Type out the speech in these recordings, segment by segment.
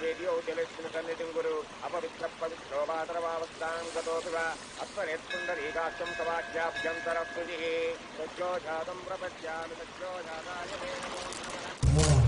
वेद्यो जलस्मिन् सन्निधिं गुरु अपवित्रपवित्रो वातरवावस्थां गतोऽपि वा अत्परेत्पुण्डरीकाक्षं सवाख्याभ्यन्तरस्तुतिः सज्जो जातं प्रपद्यामि सज्जो जाताय मे नमो नमः।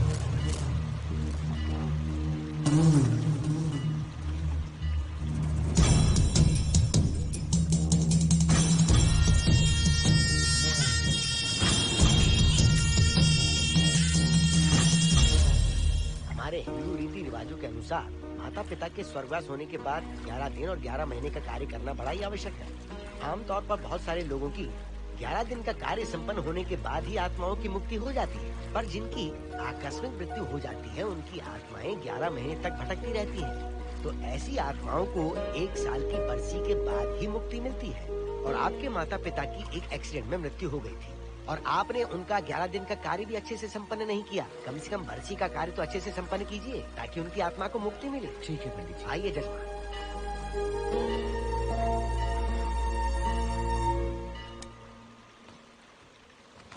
हमारे हिंदू रीति रिवाजों के अनुसार माता पिता के स्वर्गवास होने के बाद 11 दिन और 11 महीने का कार्य करना बड़ा ही आवश्यक है। आमतौर पर बहुत सारे लोगों की 11 दिन का कार्य संपन्न होने के बाद ही आत्माओं की मुक्ति हो जाती है, पर जिनकी आकस्मिक मृत्यु हो जाती है उनकी आत्माएं 11 महीने तक भटकती रहती हैं। तो ऐसी आत्माओं को 1 साल की बरसी के बाद ही मुक्ति मिलती है। और आपके माता पिता की एक एक्सीडेंट में मृत्यु हो गई थी और आपने उनका 11 दिन का कार्य भी अच्छे से संपन्न नहीं किया। कम से कम बरसी का कार्य तो अच्छे से संपन्न कीजिए ताकि उनकी आत्मा को मुक्ति मिले। ठीक है पंडित जी। आइए जजमान।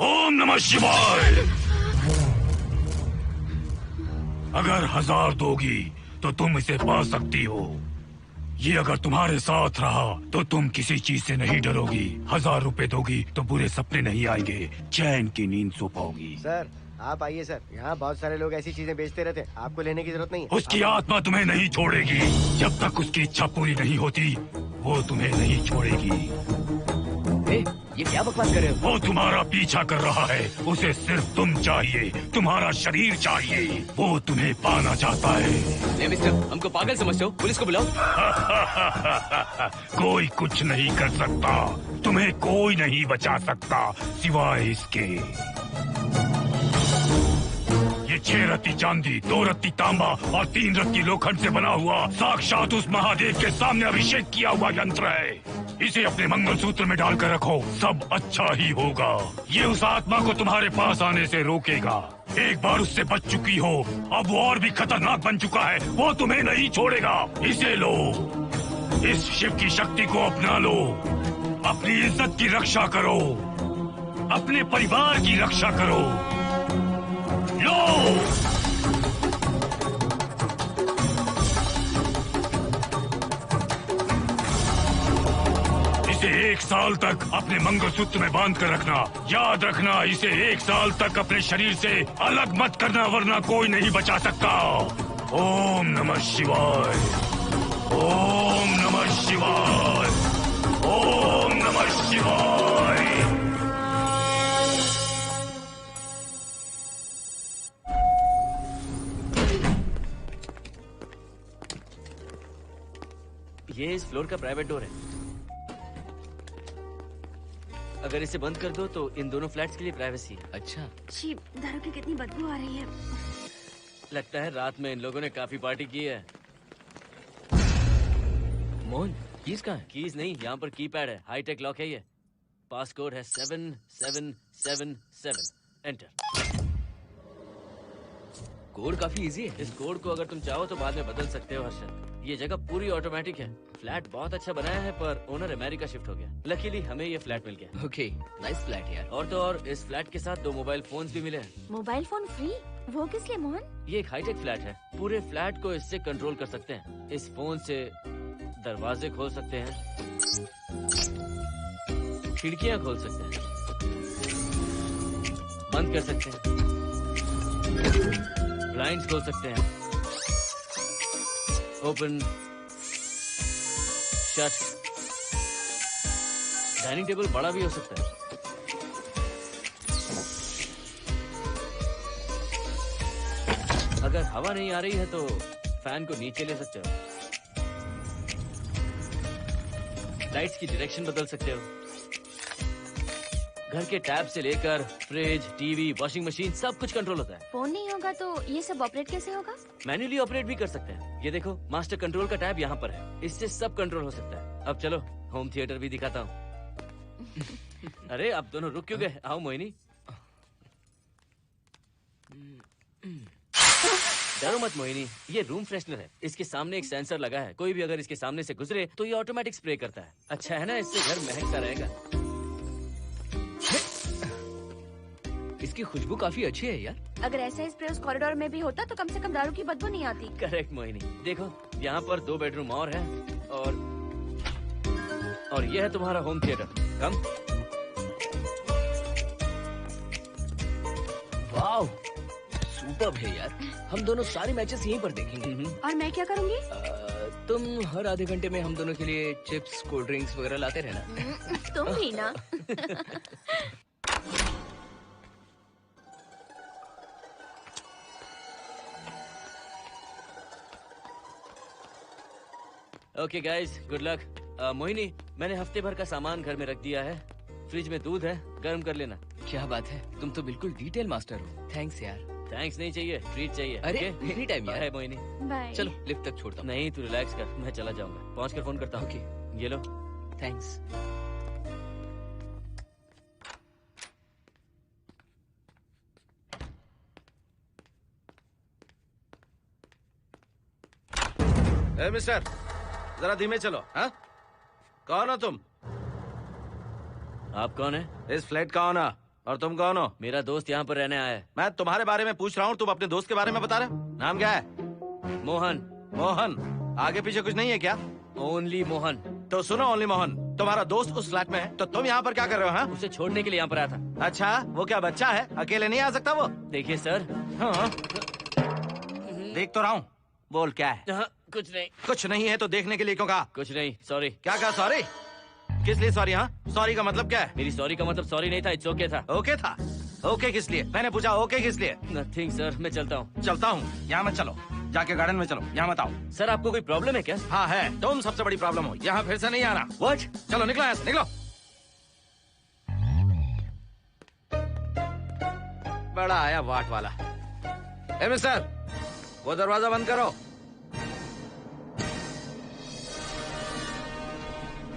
ओम नमः शिवाय। अगर 1000 दोगी तो तुम इसे पा सकती हो। ये अगर तुम्हारे साथ रहा तो तुम किसी चीज से नहीं डरोगी। 1000 रुपए दोगी तो बुरे सपने नहीं आएंगे, चैन की नींद सो पाओगी। सर आप आइए सर, यहाँ बहुत सारे लोग ऐसी चीजें बेचते रहते हैं, आपको लेने की जरूरत नहीं है। उसकी आत्मा तुम्हें नहीं छोड़ेगी। जब तक उसकी इच्छा पूरी नहीं होती वो तुम्हें नहीं छोड़ेगी। ये क्या बकवास कर रहे हो? वो तुम्हारा पीछा कर रहा है, उसे सिर्फ तुम चाहिए, तुम्हारा शरीर चाहिए। वो तुम्हें पाना चाहता है। मिस्टर, हमको पागल समझते हो? पुलिस को बुलाओ। कोई कुछ नहीं कर सकता, तुम्हें कोई नहीं बचा सकता सिवाय इसके। ये 6 रत्ती चांदी, 2 रत्ती तांबा और 3 रत्ती लोखंड से बना हुआ साक्षात उस महादेव के सामने अभिषेक किया हुआ यंत्र है। इसे अपने मंगलसूत्र में डालकर रखो, सब अच्छा ही होगा। ये उस आत्मा को तुम्हारे पास आने से रोकेगा। एक बार उससे बच चुकी हो, अब वो और भी खतरनाक बन चुका है, वो तुम्हें नहीं छोड़ेगा। इसे लो, इस शिव की शक्ति को अपना लो, अपनी इज्जत की रक्षा करो, अपने परिवार की रक्षा करो। लो, इसे 1 साल तक अपने मंगलसूत्र में बांध कर रखना। याद रखना, इसे 1 साल तक अपने शरीर से अलग मत करना, वरना कोई नहीं बचा सकता। ओम नमः शिवाय, ओम नमः शिवाय, ओम नमः शिवाय। ये इस फ्लोर का प्राइवेट डोर है। अगर इसे बंद कर दो तो इन दोनों फ्लैट्स के लिए प्राइवेसी है। अच्छा। छी, दारू की कितनी बदबू आ रही है। लगता है रात में इन लोगों ने काफी पार्टी की है। मोहन, कीज कहाँ है? कीज नहीं, यहाँ पर कीपैड है, हाईटेक लॉक है ये। पास कोड है 7777। एंटर। कोड काफी इजी है। इस कोड को अगर तुम चाहो तो बाद में बदल सकते हो हर्षद। ये जगह पूरी ऑटोमेटिक है। फ्लैट बहुत अच्छा बनाया है पर ओनर अमेरिका शिफ्ट हो गया। लकीली हमें ये फ्लैट मिल गया। ओके, नाइस फ्लैट यार। और तो और इस फ्लैट के साथ 2 मोबाइल फोन्स भी मिले हैं। Mobile phone free? वो किस लिए मोहन? ये एक हाईटेक फ्लैट है, पूरे फ्लैट को इससे कंट्रोल कर सकते हैं। इस फोन से दरवाजे खोल सकते हैं, खिड़कियां खोल सकते हैं, बंद कर सकते हैं, ब्लाइंड्स खोल सकते हैं, ओपन, शट। डाइनिंग टेबल बड़ा भी हो सकता है। अगर हवा नहीं आ रही है तो फैन को नीचे ले सकते हो। लाइट्स की डायरेक्शन बदल सकते हो। घर के टैब से लेकर फ्रिज, टीवी, वॉशिंग मशीन सब कुछ कंट्रोल होता है। फोन नहीं होगा तो ये सब ऑपरेट कैसे होगा? मैन्युअली ऑपरेट भी कर सकते हैं। ये देखो, मास्टर कंट्रोल का टैब यहाँ पर है, इससे सब कंट्रोल हो सकता है। अब चलो होम थिएटर भी दिखाता हूँ। अरे आप दोनों रुक क्यों गए? आओ मोहिनी। डरो मत मोहिनी, ये रूम फ्रेशनर है। इसके सामने एक सेंसर लगा है, कोई भी अगर इसके सामने से गुजरे तो ये ऑटोमेटिक स्प्रे करता है। अच्छा है ना, इससे घर महकता रहेगा। इसकी खुशबू काफी अच्छी है यार। अगर ऐसा स्प्रे उस कॉरिडोर में भी होता तो कम से कम दारू की बदबू नहीं आती। करेक्ट मोहिनी, देखो यहाँ पर 2 बेडरूम और है और ये है तुम्हारा होम थिएटर। कम। वाव, सुपर्ब है यार। हम दोनों सारे मैचेस यहीं पर देखेंगे। और मैं क्या करूँगी? तुम हर आधे घंटे में हम दोनों के लिए चिप्स, कोल्ड ड्रिंक्स वगैरह लाते रहना। तुम भी ना। Okay guys, good luck. Mohini, मैंने हफ्ते भर का सामान घर में रख दिया है। फ्रिज में दूध है, गर्म कर लेना। क्या बात है, तुम तो बिल्कुल डिटेल मास्टर हो। थैंक्स यार। थैंक्स नहीं चाहिए, ट्रीट चाहिए। अरे okay? एनी टाइम यार। बाय मोहिनी। बाय। चलो लिफ्ट तक छोड़ता हूँ। नहीं, तू रिलैक्स कर, मैं चला जाऊंगा। पहुंच कर फोन करता हूँ। ओके। ये लो। थैंक्स। ए मिस्टर, जरा धीमे चलो। हाँ, कौन हो तुम? आप कौन है? इस फ्लैट का ओनर। और तुम कौन हो? मेरा दोस्त यहाँ पर रहने आया है। मैं तुम्हारे बारे में पूछ रहा हूँ, तुम अपने दोस्त के बारे में बता रहे हो। नाम क्या है? मोहन। मोहन? आगे पीछे कुछ नहीं है क्या? ओनली मोहन। तो सुनो ओनली मोहन, तुम्हारा दोस्त उस फ्लैट में है, तो तुम यहाँ पर क्या कर रहे हो? हाँ, उसे छोड़ने के लिए यहाँ पर आया था। अच्छा, वो क्या बच्चा है? अकेले नहीं आ सकता वो? देखिए सर। हाँ, देख तो रहा हूँ। बोल क्या है? हाँ, कुछ नहीं। कुछ नहीं है तो देखने के लिए क्यों कहा? कुछ नहीं, सॉरी। क्या कहा? सॉरी? किस लिए सॉरी? हाँ, सॉरी का मतलब क्या है? मेरी सॉरी का मतलब सॉरी नहीं था, इट्स ओके था। ओके था? ओके किस लिए? मैंने पूछा ओके किस लिए? नथिंग सर, मैं चलता हूँ। चलता हूँ? यहाँ मत चलो, जाके गार्डन में चलो। यहाँ मत आओ। सर, आपको कोई प्रॉब्लम है क्या? हाँ है, तुम सबसे बड़ी प्रॉब्लम हो। यहाँ फिर से नहीं आना। व्हाट? चलो निकलो यहाँ से, निकलो। बड़ा आया वाट वाला। ए मिस्टर, वो दरवाजा बंद करो।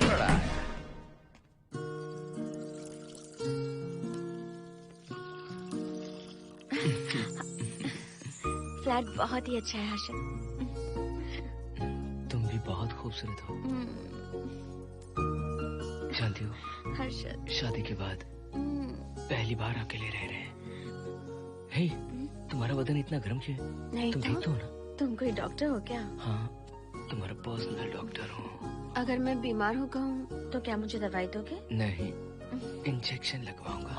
बड़ा आया। फ्लैट बहुत ही अच्छा है हर्षद। तुम भी बहुत खूबसूरत हो। जानती हो, हर्षद। शादी के बाद पहली बार अकेले रह रहे हैं। हे, तुम्हारा बदन इतना गर्म क्यों है? नहीं तुम तो? ठीक तो हो ना? तुम कोई डॉक्टर हो क्या? हाँ, तुम्हारा पर्सनल डॉक्टर हूँ। अगर मैं बीमार हो गई तो क्या मुझे दवाई दोगे? नहीं, इंजेक्शन लगवाऊंगा।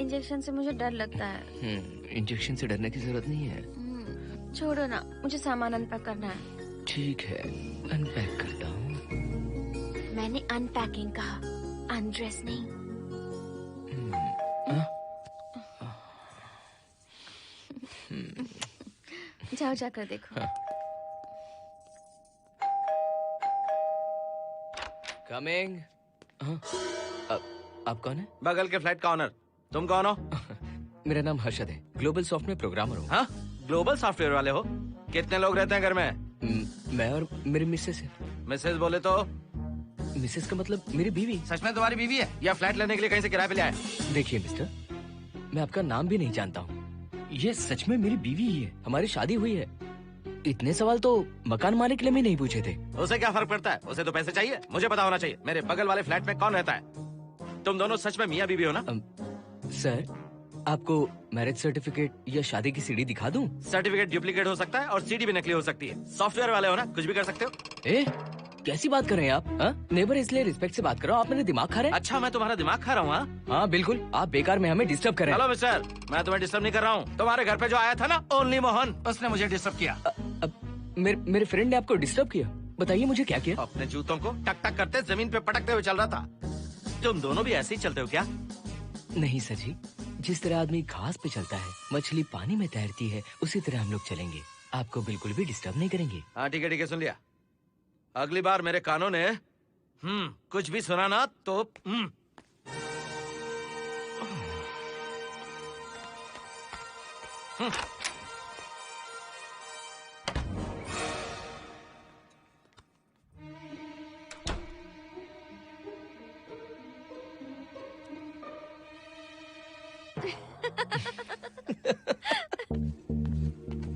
इंजेक्शन से मुझे डर लगता है। इंजेक्शन से डरने की जरूरत नहीं है। छोड़ो ना, मुझे सामान अनपैक करना है। ठीक है, अनपैक करता हूँ। मैंने अनपैकिंग कहा, अनड्रेस नहीं। जाओ जाकर देखो। कमिंग। आप कौन है? बगल के फ्लैट का ऑनर। तुम कौन हो? मेरा नाम हर्षद है, ग्लोबल सॉफ्ट में प्रोग्रामर हूँ। हाँ, ग्लोबल सॉफ्टवेयर वाले हो? कितने लोग रहते हैं घर में? मैं और मेरी मिसेस है। मिसेज बोले तो? मिसेस का मतलब मेरी बीवी। सच में तुम्हारी बीवी है या फ्लैट लेने के लिए कहीं से किराए पे ले आए? देखिए मिस्टर, मैं आपका नाम भी नहीं जानता हूँ। ये सच में मेरी बीवी ही है, हमारी शादी हुई है। इतने सवाल तो मकान मालिक ने भी नहीं पूछे थे। उसे क्या फर्क पड़ता है? उसे तो पैसे चाहिए, मुझे पता होना चाहिए। मेरे बगल वाले फ्लैट में कौन रहता है? तुम दोनों सच में मियाँ बीवी हो ना? सर, आपको मैरिज सर्टिफिकेट या शादी की सीडी दिखा दूं? सर्टिफिकेट डुप्लीकेट हो सकता है और सीडी भी नकली हो सकती है। सॉफ्टवेयर वाले हो ना, कुछ भी कर सकते हो। ए, कैसी बात कर रहे हैं आप? नेबर, इसलिए रिस्पेक्ट से बात करो। आप मेरे दिमाग खा रहे हैं? अच्छा, मैं तुम्हारा दिमाग खा रहा हूँ? हाँ बिल्कुल, आप बेकार में हमें डिस्टर्ब कर रहे हैं। हेलो मिस्टर, मैं तुम्हें डिस्टर्ब नहीं कर रहा हूँ। तुम्हारे घर पे जो आया था ना, ओनली मोहन, उसने मुझे डिस्टर्ब किया। मेरे फ्रेंड ने आपको डिस्टर्ब किया? बताइए मुझे क्या किया? अपने जूतों को टक टक करते जमीन पे पटकते हुए चल रहा था। तुम दोनों भी ऐसे ही चलते हो क्या? नहीं सर जी, जिस तरह आदमी घास पे चलता है, मछली पानी में तैरती है, उसी तरह हम लोग चलेंगे। आपको बिल्कुल भी डिस्टर्ब नहीं करेंगे। हाँ ठीक है, सुन लिया। अगली बार मेरे कानों ने कुछ भी सुना ना तो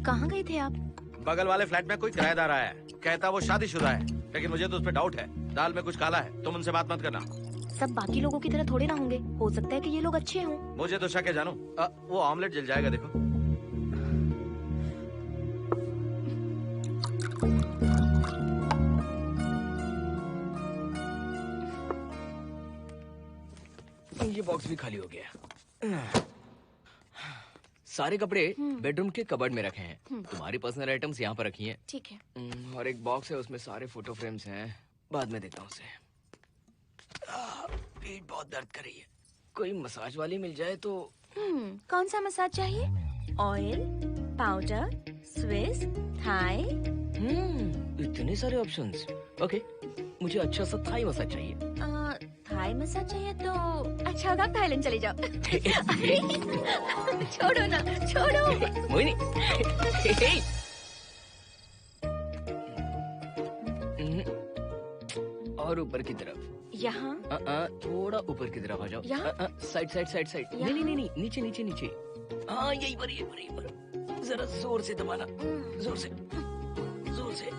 कहाँ गए थे आप? बगल वाले फ्लैट में कोई किराएदार आया है, कहता वो शादीशुदा है, लेकिन मुझे तो उस पर डाउट है। दाल में कुछ काला है, तुम उनसे बात मत करना। सब बाकी लोगों की तरह थोड़े ना होंगे। हो सकता है कि ये लोग अच्छे हों। मुझे तो शक है जानू। वो ऑमलेट जल जाएगा देखो। ये बॉक्स भी खाली हो गया। सारे कपड़े बेडरूम के कबर्ड में रखे हैं। तुम्हारी पर्सनल आइटम्स यहाँ पर रखी हैं। ठीक है। और एक बॉक्स है, उसमें सारे फोटो फ्रेम्स हैं। बाद में देता हूँ उसे। पीठ बहुत दर्द कर रही है। कोई मसाज वाली मिल जाए तो। कौन सा मसाज चाहिए? Oil, powder, Swiss, Thai. इतने सारे ऑप्शंस। ओके, मुझे अच्छा सा थाई मसाज चाहिए। थाई मसाज चाहिए तो अच्छा होगा थाईलैंड चले जाओ। छोड़ो ना, छोड़ो। मोहिनी। और ऊपर की तरफ। यहाँ? थोड़ा ऊपर की तरफ आ जाओ। यहाँ? Side side side side. नहीं नहीं नहीं, नीचे नीचे नीचे। हाँ यही पर, यही पर, यही पर। जरा जोर से दबाना, जोर से, जोर से।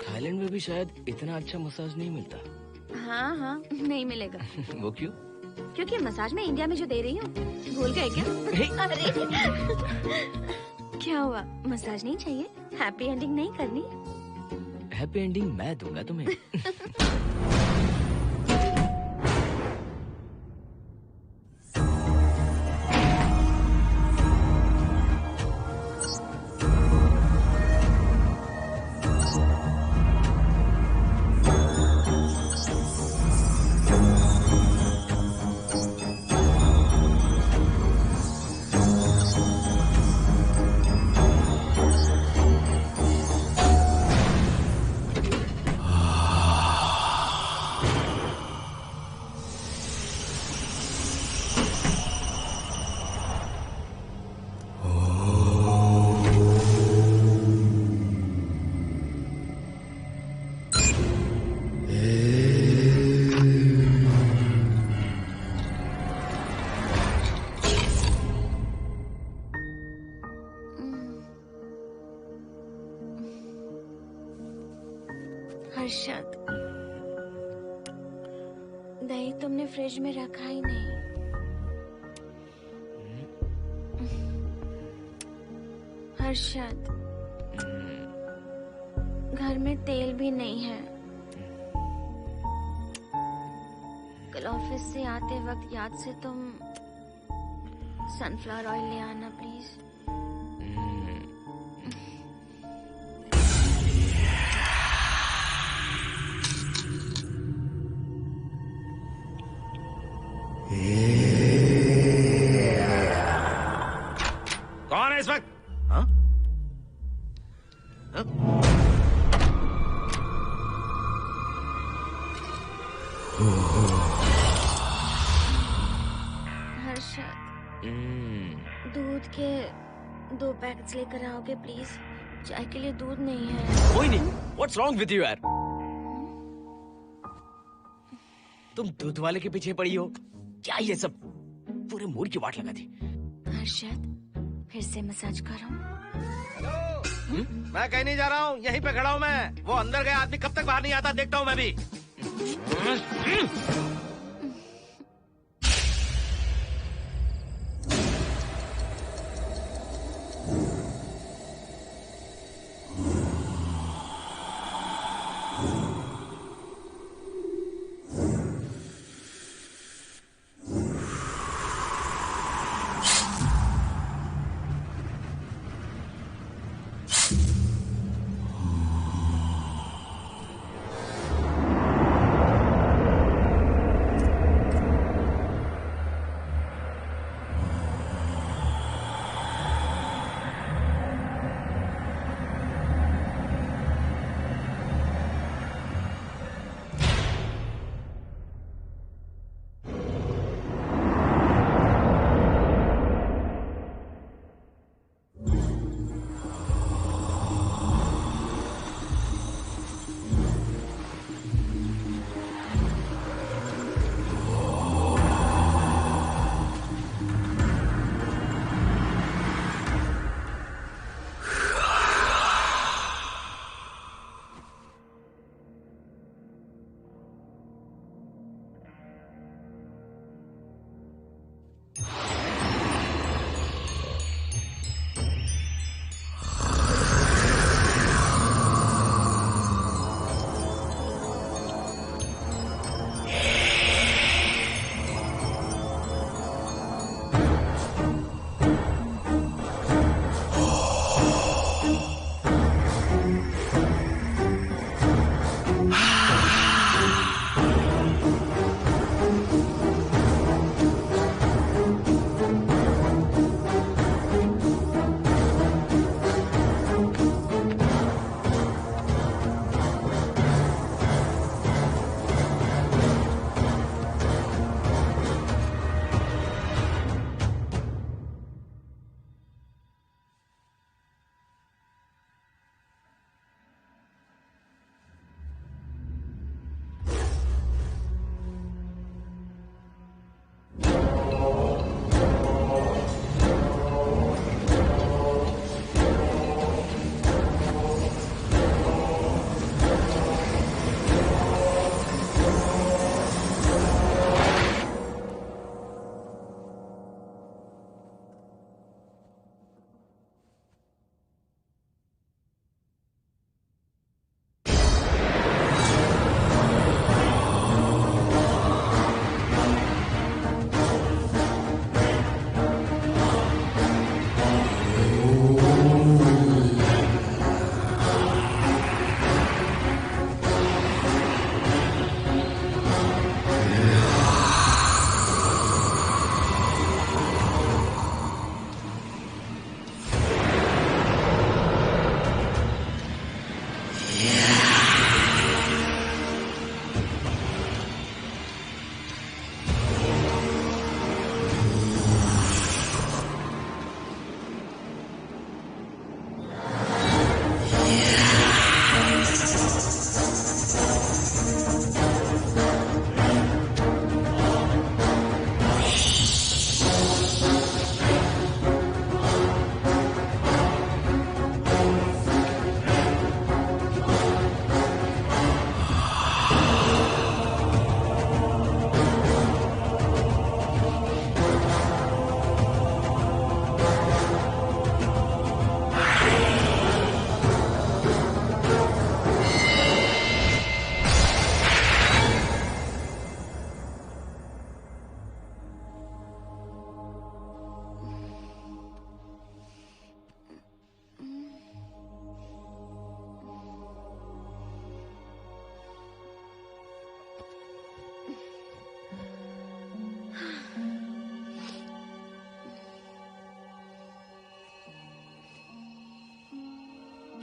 थाईलैंड में भी शायद इतना अच्छा मसाज नहीं मिलता। हाँ हाँ, नहीं मिलेगा। वो क्यों? क्योंकि मसाज में इंडिया में जो दे रही हूँ, भूल गए क्या? अरे क्या हुआ, मसाज नहीं चाहिए? हैप्पी एंडिंग नहीं करनी? हैप्पी एंडिंग मैं दूंगा तुम्हें। हर्षद, दही तुमने फ्रिज में रखा ही नहीं। हर्षद, घर में तेल भी नहीं है। कल ऑफिस से आते वक्त याद से तुम सनफ्लावर ऑयल ले आना प्लीज। कौन है इस वक्त? हाँ? हाँ? हर्षद, दूध के 2 पैकेट्स लेकर आओगे प्लीज? चाय के लिए दूध नहीं है। Mohini, what's wrong with you यार? तुम दूध वाले के पीछे पड़ी हो क्या? ये सब पूरे मूड की वाट लगा दी। हर्षद, फिर से मसाज करो। मैं कहीं नहीं जा रहा हूँ, यहीं पे खड़ा हूँ मैं। वो अंदर गया आदमी कब तक बाहर नहीं आता, देखता हूँ मैं भी।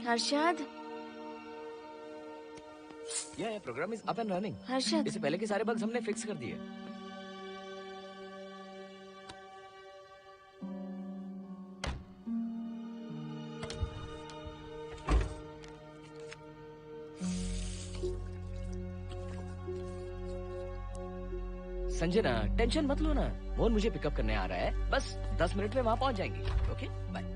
हर्षद, ये program is up and running. Harshad, इससे पहले के सारे बग्स हमने फिक्स कर दिए। संजना, टेंशन मत लो ना, मोहन मुझे पिकअप करने आ रहा है, बस 10 मिनट में वहां पहुंच जाएंगे। Okay bye.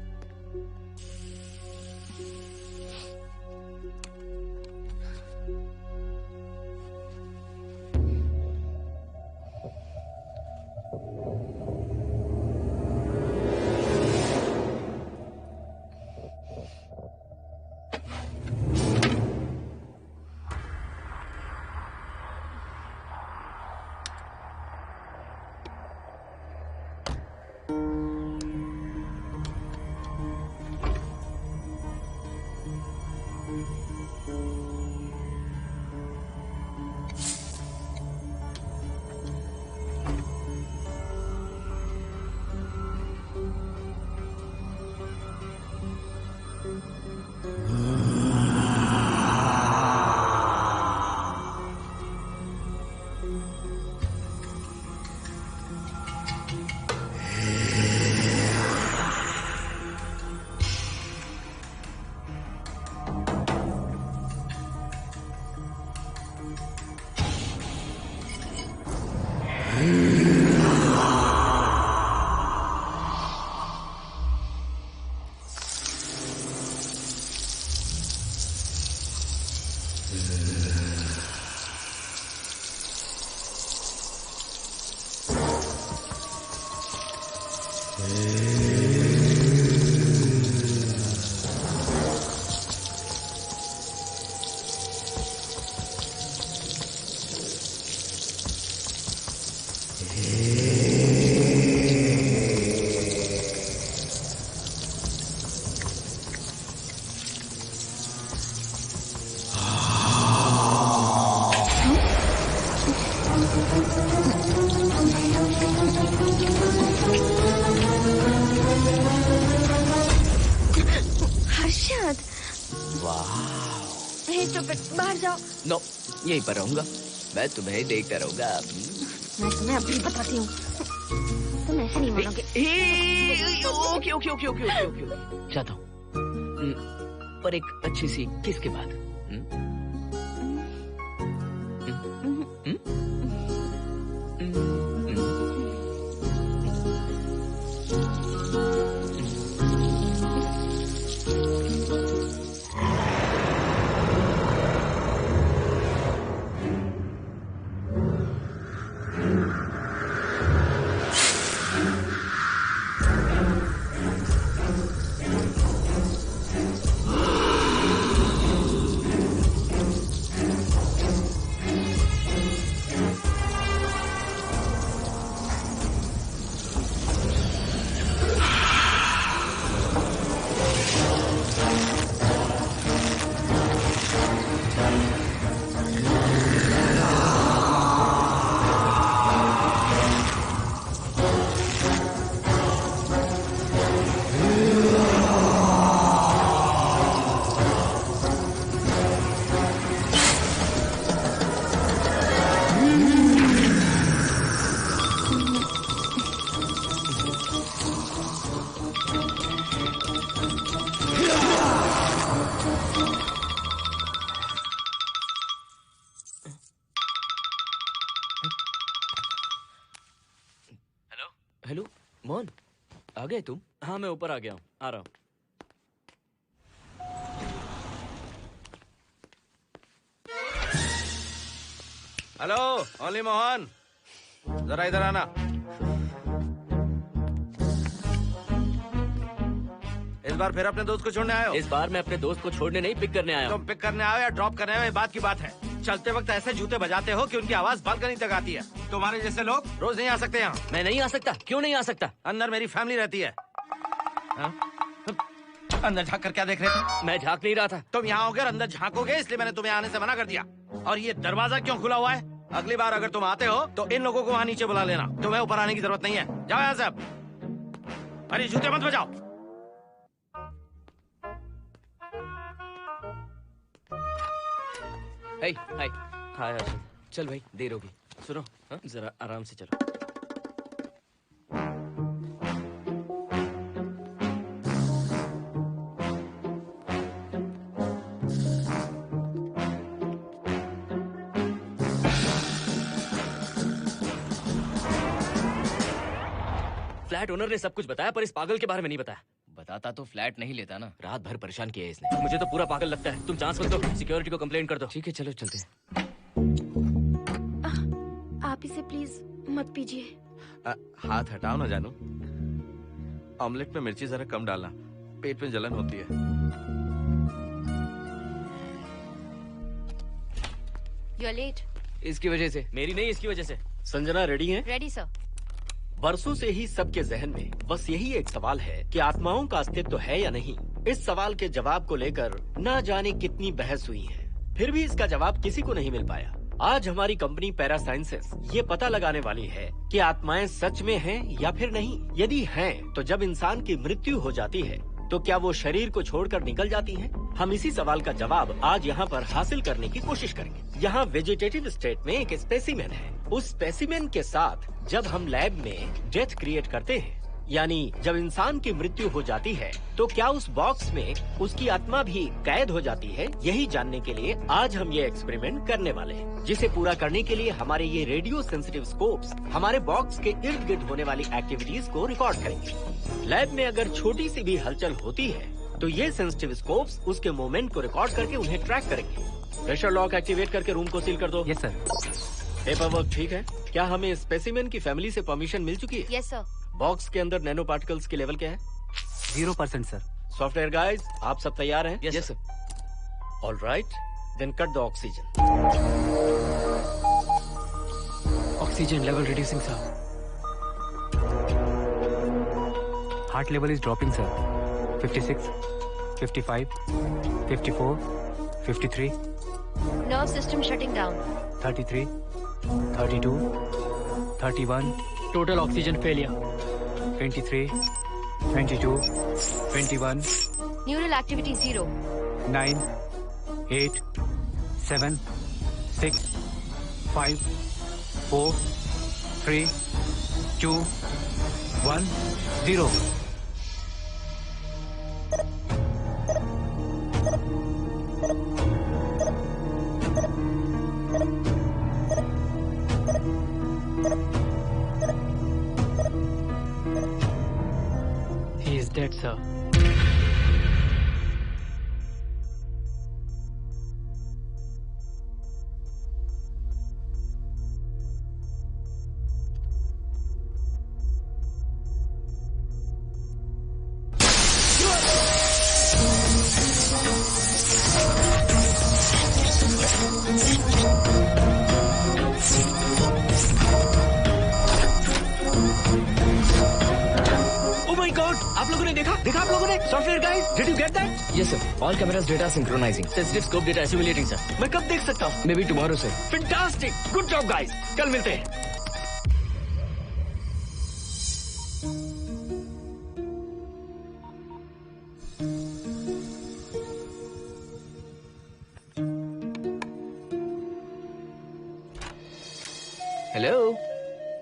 बाहर जाओ। नो, यहीं पर रहूंगा, मैं तुम्हें देखता रहूंगा। मैं तुम्हें अभी बताती हूँ, तुम ऐसे नहीं मानोगे। Okay okay okay okay okay okay, जाता हूँ, पर एक अच्छी सी किस के बाद। हेलो मोहन, आ गए तुम? हाँ मैं ऊपर आ गया हूँ, आ रहा हूँ। हेलो ओनली मोहन, जरा इधर आना। इस बार फिर अपने दोस्त को छोड़ने आए हो? इस बार मैं अपने दोस्त को छोड़ने नहीं, पिक करने आया हूँ। तुम पिक करने आए हो या ड्रॉप करने आए हो, ये बात की बात है। चलते वक्त ऐसे जूते बजाते हो कि उनकी आवाज बालकनी तक आती है। तुम्हारे जैसे लोग रोज नहीं आ सकते यहाँ। मैं नहीं आ सकता, क्यों नहीं आ सकता? अंदर मेरी फैमिली रहती है। हाँ? अंदर झाँक कर क्या देख रहे थे? मैं झाँक नहीं रहा था। तुम यहाँ होकर अंदर झाँकोगे, इसलिए मैंने तुम्हें आने से मना कर दिया। और ये दरवाजा क्यों खुला हुआ है? अगली बार अगर तुम आते हो तो इन लोगों को वहाँ नीचे बुला लेना, तुम्हें ऊपर आने की जरूरत नहीं है। जाओ यहाँ से अब। अरे जूते मत बजाओ। हाय हाय। हाय हर्षद। चल भाई, देर होगी। सुनो, हाँ? जरा आराम से चलो। फ्लैट ओनर ने सब कुछ बताया पर इस पागल के बारे में नहीं बताया। बताता तो फ्लैट नहीं लेता ना। रात भर परेशान किया है इसने। मुझे तो पूरा पागल लगता है। तुम चांस मत दो, सिक्योरिटी को कंप्लेंट कर दो। ठीक है, चलो चलते हैं। आप इसे प्लीज मत पीजिए। हाथ हटाओ ना जानू। ऑमलेट में मिर्ची जरा कम डालना, पेट में जलन होती है। You are late. इसकी वजह से। मेरी नहीं, इसकी वजह से। संजना रेडी हैं? Ready sir. बरसों से ही सबके जहन में बस यही एक सवाल है कि आत्माओं का अस्तित्व है या नहीं। इस सवाल के जवाब को लेकर ना जाने कितनी बहस हुई है, फिर भी इसका जवाब किसी को नहीं मिल पाया। आज हमारी कंपनी पैरा साइंसेस ये पता लगाने वाली है कि आत्माएं सच में हैं या फिर नहीं। यदि हैं, तो जब इंसान की मृत्यु हो जाती है तो क्या वो शरीर को छोड़कर निकल जाती हैं? हम इसी सवाल का जवाब आज यहाँ पर हासिल करने की कोशिश करेंगे। यहाँ वेजिटेटिव स्टेट में एक स्पेसिमेन है। उस स्पेसिमेन के साथ जब हम लैब में डेथ क्रिएट करते हैं, यानी जब इंसान की मृत्यु हो जाती है, तो क्या उस बॉक्स में उसकी आत्मा भी कैद हो जाती है? यही जानने के लिए आज हम ये एक्सपेरिमेंट करने वाले हैं, जिसे पूरा करने के लिए हमारे ये रेडियो सेंसिटिव स्कोप्स हमारे बॉक्स के इर्द गिर्द होने वाली एक्टिविटीज को रिकॉर्ड करेंगे। लैब में अगर छोटी सी भी हलचल होती है तो ये सेंसिटिव स्कोप्स उसके मूवमेंट को रिकॉर्ड करके उन्हें ट्रैक करेंगे। प्रेशर लॉक एक्टिवेट करके रूम को सील कर दो। Yes sir. पेपर वर्क ठीक है? क्या हमें स्पेसिमेन की फैमिली से परमिशन मिल चुकी है? Yes sir. बॉक्स के अंदर नैनो पार्टिकल्स की लेवल क्या है? 0% सर। सॉफ्टवेयर गाइस, आप सब तैयार हैं? Yes sir. All right, then cut the oxygen. Oxygen level reducing sir. Heart level is dropping sir. 56, 55, 54, 53, nerve system shutting down. 33, 32, 31, total oxygen failure. 23, 22, 21, neural activity 0। 9, 8, 7, 6, 5, 4, 3, 2, 1, 0। He is dead, sir. आप लोगों ने देखा आप लोगों ने? Software guys, did you get that? Yes sir, all cameras data synchronising. Sensitive scope data simulating sir. मैं कब देख सकता हूँ? May be tomorrow sir. Fantastic, good job guys, कल मिलते हैं। Hello,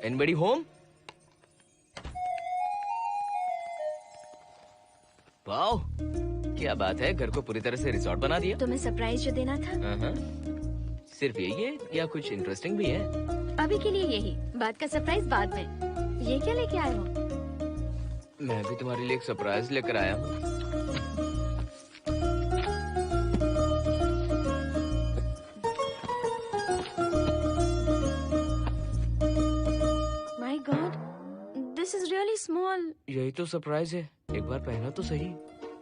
anybody home? वाओ, क्या बात है, घर को पूरी तरह से रिसोर्ट बना दिया। तुम्हें सरप्राइज जो देना था। सिर्फ यही है या कुछ इंटरेस्टिंग भी है? अभी के लिए यही, बाद का सरप्राइज बाद में। ये क्या लेके आए हो? मैं भी तुम्हारे लिए एक सरप्राइज लेकर आया हूँ। My God, this is really small. यही तो सरप्राइज है, एक बार पहना तो सही।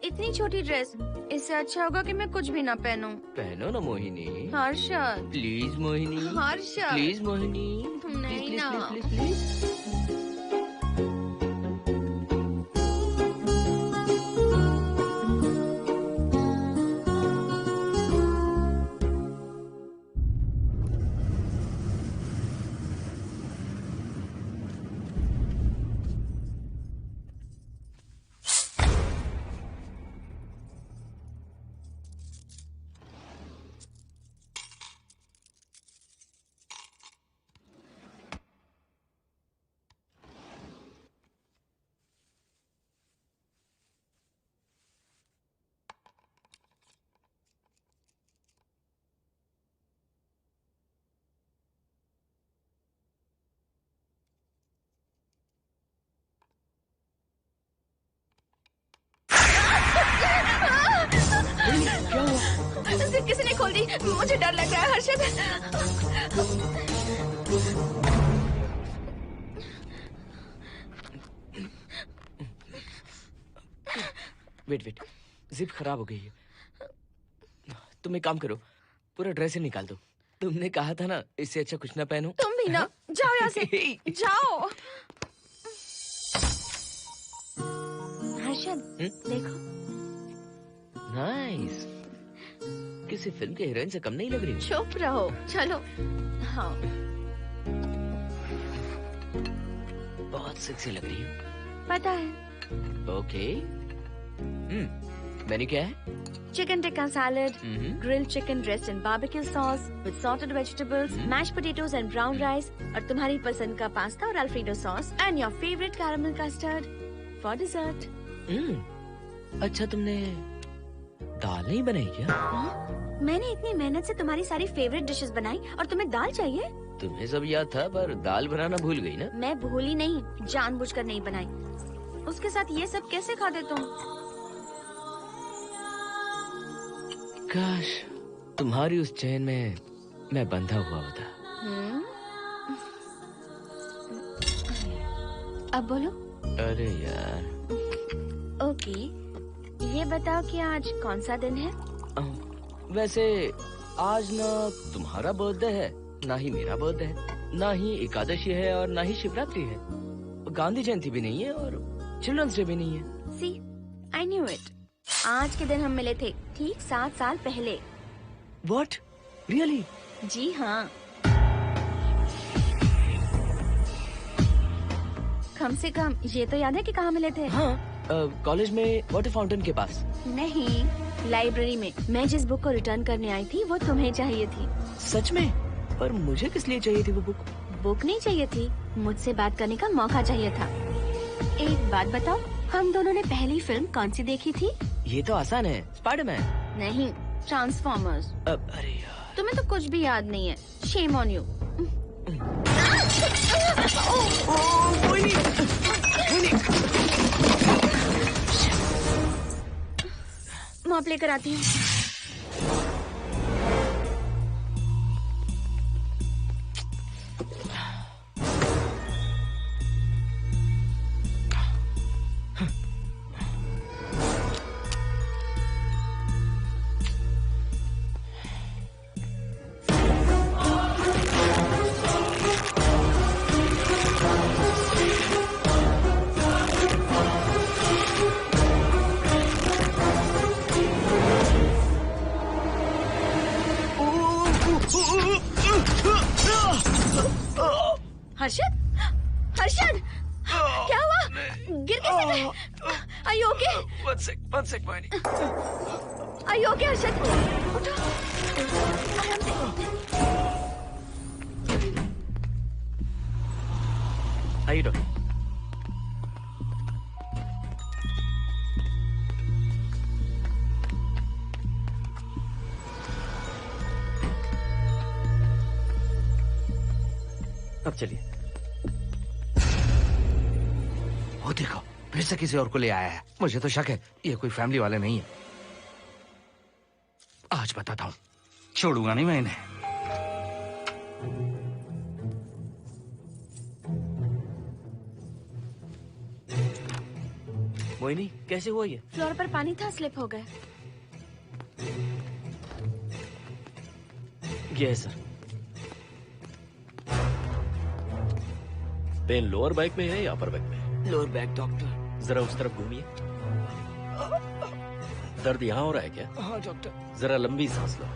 इतनी छोटी ड्रेस, इससे अच्छा होगा कि मैं कुछ भी ना पहनूं। पहनो ना मोहिनी। हर्षद, प्लीज मोहिनी। हर्षद, प्लीज मोहिनी। नहीं ना। Please please. जिप किसी ने खोल दी, मुझे डर लग रहा है हर्षद। वेट, जिप खराब हो गई है। तुम एक काम करो, पूरा ड्रेस ही निकाल दो। तुमने कहा था ना, इससे अच्छा कुछ ना पहनो। तुम भी ना, जाओ यहाँ से, जाओ। हर्षद, देखो। नाइस। किसी फिल्म के हीरोइन से कम नहीं लग रही। चुप रहो, चलो। हाँ, बहुत सेक्सी लग रही है। पता है। ओके। मेन्यू क्या है? Chicken tikka salad, grilled chicken dressed in barbecue sauce with salted vegetables, mashed potatoes and brown rice, और तुम्हारी पसंद का पास्ता और alfredo sauce, and your favorite caramel custard for dessert. अच्छा, तुमने दाल नहीं बनाई क्या? मैंने इतनी मेहनत से तुम्हारी सारी फेवरेट डिशेस बनाई और तुम्हें दाल चाहिए? तुम्हें सब याद था, पर दाल बनाना भूल गई ना? मैं भूली नहीं, जानबूझकर नहीं बनाई। उसके साथ ये सब कैसे खाते तुम? काश तुम्हारी उस चैन में मैं बंधा हुआ होता। अब बोलो। अरे यार। ओके, ये बताओ कि आज कौन सा दिन है? वैसे आज ना तुम्हारा बर्थडे है, ना ही मेरा बर्थडे है, ना ही एकादशी है और ना ही शिवरात्रि है, गांधी जयंती भी नहीं है और चिल्ड्रंस डे भी नहीं है। सी, आई न्यू इट। आज के दिन हम मिले थे ठीक 7 साल पहले। What? Really? जी हाँ। कम से कम ये तो याद है कि कहाँ मिले थे? हाँ, कॉलेज में वाटर फाउंटेन के पास। नहीं, लाइब्रेरी में। मैं जिस बुक को रिटर्न करने आई थी वो तुम्हें चाहिए थी। सच में? पर मुझे किस लिए चाहिए थी वो बुक? बुक नहीं चाहिए थी, मुझसे बात करने का मौका चाहिए था। एक बात बताओ, हम दोनों ने पहली फिल्म कौन सी देखी थी? ये तो आसान है, स्पाइडरमैन। नहीं, ट्रांसफॉर्मर्स। अरे यार, तुम्हें तो कुछ भी याद नहीं है। Shame on you. मॉप लेकर आती हूँ। हर्षद, हर्षद, क्या हुआ? गिर कैसे गए? Are you okay? One sec, Moini. Are you okay, Harshad? उठो, आराम से। आइए डॉक्टर। अब चलिए। वो देखो, फिर से किसी और को ले आया है। मुझे तो शक है ये कोई फैमिली वाले नहीं है। आज बताता हूँ, छोड़ूंगा नहीं मैं इन्हें। मोइनी, कैसे हुआ ये? फ्लोर पर पानी था, स्लिप हो गए। ये है सर। पेन लोअर बैक में है या अपर बैक में? Lower back doctor. जरा उस तरफ घूमिए। दर्द यहाँ हो रहा है क्या? हाँ डॉक्टर। जरा लंबी सांस लो।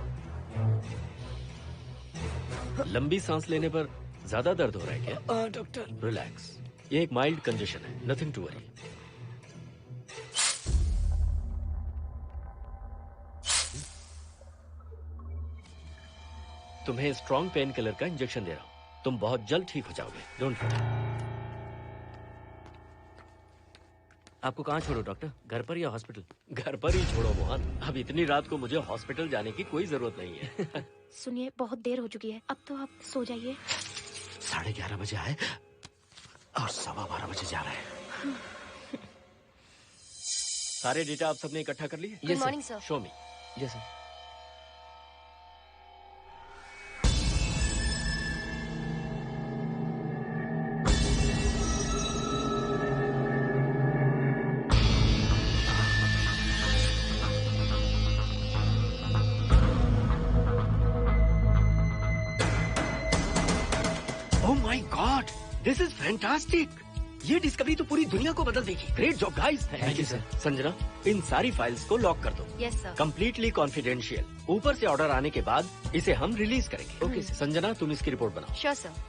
लंबी सांस लेने पर ज्यादा दर्द हो रहा है क्या? हाँ डॉक्टर। रिलैक्स, ये एक माइल्ड कंजेशन है, नथिंग टू वरी। तुम्हें स्ट्रॉन्ग पेन किलर का इंजेक्शन दे रहा हूं, तुम बहुत जल्द ठीक हो जाओगे, डोंट वरी। आपको कहाँ छोड़ो डॉक्टर, घर पर या हॉस्पिटल? घर पर ही छोड़ो मोहन, अब इतनी रात को मुझे हॉस्पिटल जाने की कोई जरूरत नहीं है। सुनिए, बहुत देर हो चुकी है, अब तो आप सो जाइए। 11:30 बजे आए और 12:15 बजे जा रहे हैं। सारे डेटा आप सबने इकट्ठा कर लिए? Good morning, sir. Show me. Yes sir. This is fantastic. ये डिस्कवरी तो पूरी दुनिया को बदल देगी। Great job guys. Thank you sir. Sanjana, इन सारी फाइल्स को लॉक कर दो। Yes sir. Completely confidential. ऊपर से ऑर्डर आने के बाद इसे हम रिलीज करेंगे। Okay sir. संजना, तुम इसकी रिपोर्ट बनाओ। Sure sir.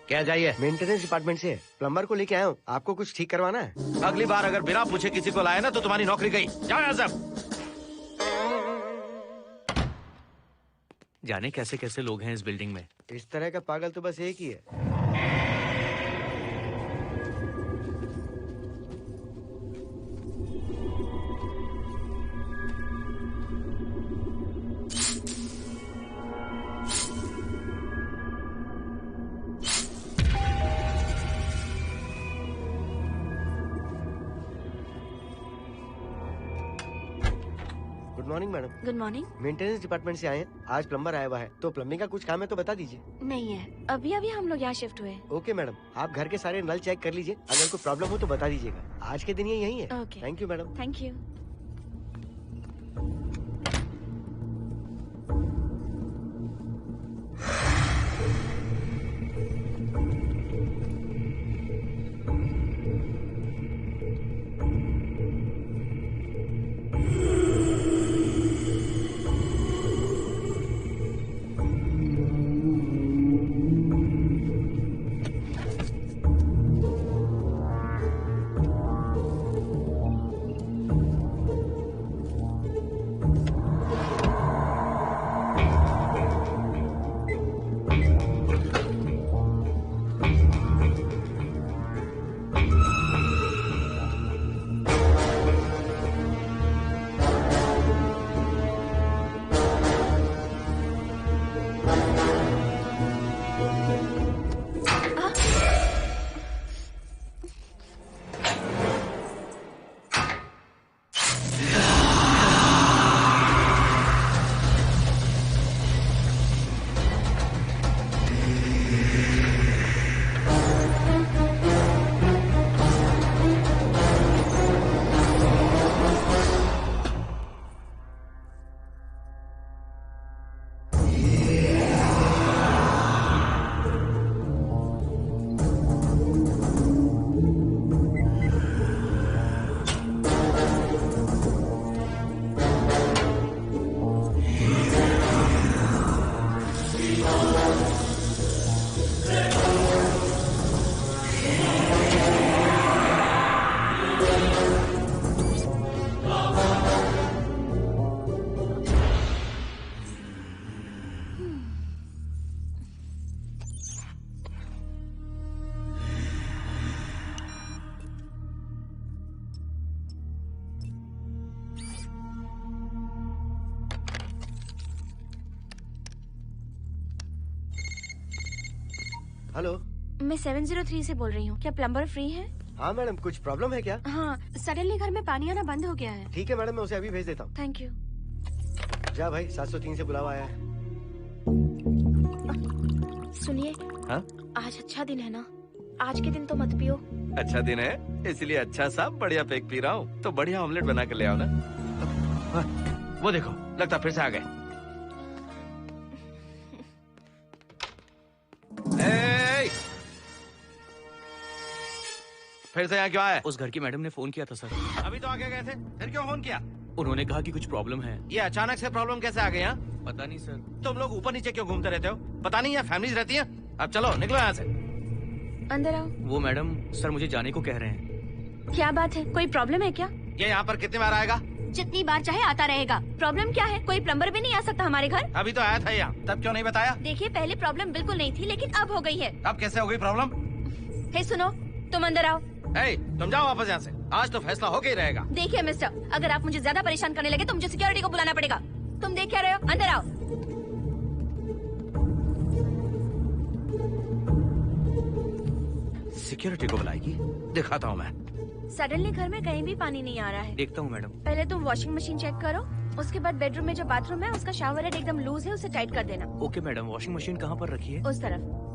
क्या चाहिए? मेंटेनेंस डिपार्टमेंट से प्लम्बर को लेके आया हूँ। आपको कुछ ठीक करवाना है? अगली बार अगर बिना पूछे किसी को लाए ना तो तुम्हारी नौकरी गई। जाओ यहाँ सब। जाने कैसे कैसे लोग हैं इस बिल्डिंग में। इस तरह का पागल तो बस एक ही है। Good morning madam. Good morning. Maintenance department से आए हैं। आज प्लम्बर आया हुआ है, तो प्लम्बिंग का कुछ काम है तो बता दीजिए। नहीं है, अभी अभी हम लोग यहाँ शिफ्ट हुए। ओके मैडम, आप घर के सारे नल चेक कर लीजिए, अगर कोई प्रॉब्लम हो तो बता दीजिएगा। आज के दिन ये यही है। Okay. Thank you madam. Thank you. Hello, मैं 703 से बोल रही हूँ। क्या प्लम्बर फ्री है? हाँ मैडम, कुछ प्रॉब्लम है क्या? हाँ, सडनली घर में पानी आना बंद हो गया है। ठीक है मैडम, मैं उसे अभी भेज देता हूँ। Thank you. जा भाई, 703 से बुलावा आया है। सुनिए, हाँ? आज अच्छा दिन है ना? आज के दिन तो मत पियो। अच्छा दिन है, इसलिए अच्छा सा बढ़िया पेक पी रहा हूँ। तो बढ़िया ऑमलेट बना कर ले आओ ना। वो देखो, लगता फिर से आ गए। फिर से यहाँ क्यों आए? उस घर की मैडम ने फोन किया था सर। अभी तो आगे गए थे, फिर क्यों फोन किया? उन्होंने कहा कि कुछ प्रॉब्लम है। ये अचानक से प्रॉब्लम कैसे आ गई? यहाँ पता नहीं सर। तुम लोग ऊपर नीचे क्यों घूमते रहते हो? पता नहीं यहाँ फैमिलीज रहती हैं? अब चलो निकलो यहाँ से। अंदर आओ। वो मैडम सर मुझे जाने को कह रहे हैं। क्या बात है, कोई प्रॉब्लम है क्या? ये यहाँ पर कितनी बार आएगा? जितनी बार चाहे आता रहेगा। प्रॉब्लम क्या है? कोई प्लम्बर भी नहीं आ सकता हमारे घर? अभी तो आया था यहाँ, तब क्यों नहीं बताया? देखिए, पहले प्रॉब्लम बिल्कुल नहीं थी, लेकिन अब हो गई है। अब कैसे हो गई प्रॉब्लम? हे सुनो, तुम अंदर आओ। तुम जाओ वापस यहाँ से। आज तो फैसला होके ही रहेगा। देखिए मिस्टर, अगर आप मुझे ज्यादा परेशान करने लगे तो मुझे सिक्योरिटी को बुलाना पड़ेगा। तुम देख क्या रहे हो? अंदर आओ। सिक्योरिटी को बुलाएगी? दिखाता हूँ मैं। सडनली घर में कहीं भी पानी नहीं आ रहा है। देखता हूँ मैडम। पहले तुम वॉशिंग मशीन चेक करो, उसके बाद बेडरूम में जो बाथरूम है उसका शावर हेड एकदम लूज है, उसे टाइट कर देना। Okay madam. वॉशिंग मशीन कहाँ पर रखी है? उस तरफ।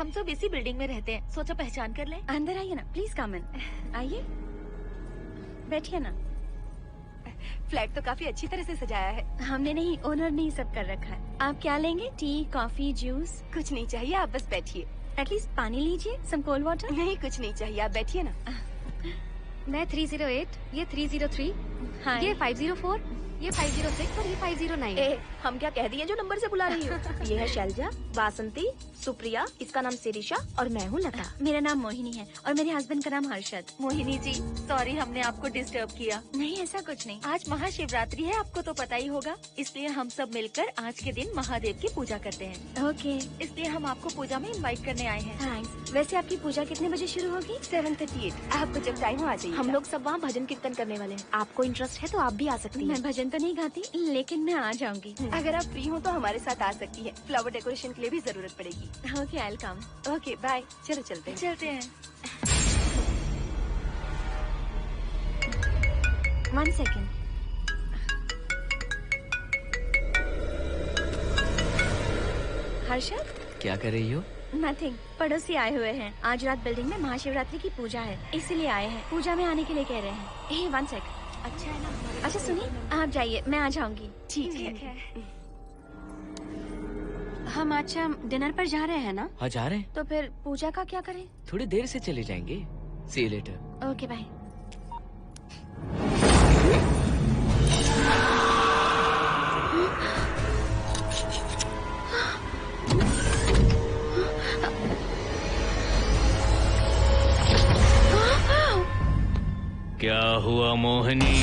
हम सब इसी बिल्डिंग में रहते हैं, सोचा पहचान कर लें। अंदर आइए ना, प्लीज कम इन। आइए, बैठिए ना। फ्लैट तो काफी अच्छी तरह से सजाया है। हमने नहीं, ओनर ने ही सब कर रखा है। आप क्या लेंगे? T, coffee, juice? कुछ नहीं चाहिए, आप बस बैठिए। एटलीस्ट पानी लीजिए, सम कोल्ड वाटर। नहीं, कुछ नहीं चाहिए, आप बैठिए ना। मैं 308, ये 303, हाँ, ये 504, ये 506 और ये 509। हम क्या कह दिए जो नंबर से बुला रही हो? ये है शैलजा, वासंती, सुप्रिया, इसका नाम शिरीषा और मैं हूँ लता। मेरा नाम मोहिनी है और मेरे हस्बैंड का नाम हर्षद। मोहिनी जी, सॉरी हमने आपको डिस्टर्ब किया। नहीं, ऐसा कुछ नहीं। आज महाशिवरात्रि है, आपको तो पता ही होगा, इसलिए हम सब मिलकर आज के दिन महादेव की पूजा करते हैं। ओके, इसलिए हम आपको पूजा में इनवाइट करने आए हैं। थैंक्स। वैसे आपकी पूजा कितने बजे शुरू होगी? 7:38। आपको जब टाइम हो आ जाइए। हम लोग सब वहाँ भजन कीर्तन करने वाले हैं। आपको इंटरेस्ट है तो आप भी आ सकती हैं। मैं भजन तो नहीं गाती, लेकिन मैं आ जाऊंगी। अगर आप फ्री हो तो हमारे साथ आ सकती है। फ्लावर डेकोरेशन के लिए भी जरूरत पड़ेगी। Okay, I will come. Okay, bye. चलो चलते हैं। 1 सेकेंड। हर्षद, क्या कर रही हो? नथिंग। पड़ोसी आए हुए हैं। आज रात बिल्डिंग में महाशिवरात्रि की पूजा है, इसीलिए आए हैं। पूजा में आने के लिए कह रहे हैं। 1 सेकेंड। अच्छा है ना? अच्छा सुनिए, आप जाइए, मैं आ जाऊंगी। ठीक है। हम अच्छा डिनर पर जा रहे हैं ना? हाँ, जा रहे हैं। तो फिर पूजा का क्या करें? थोड़ी देर से चले जाएंगे। See you later. Okay, bye. क्या हुआ मोहिनी?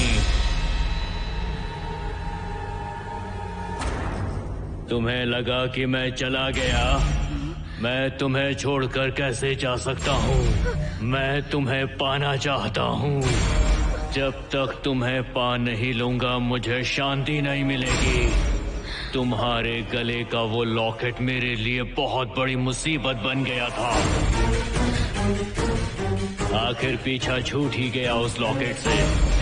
तुम्हें लगा कि मैं चला गया? मैं तुम्हें छोड़कर कैसे जा सकता हूँ? मैं तुम्हें पाना चाहता हूँ। जब तक तुम्हें पा नहीं लूंगा मुझे शांति नहीं मिलेगी। तुम्हारे गले का वो लॉकेट मेरे लिए बहुत बड़ी मुसीबत बन गया था। आखिर पीछा छूट ही गया उस लॉकेट से।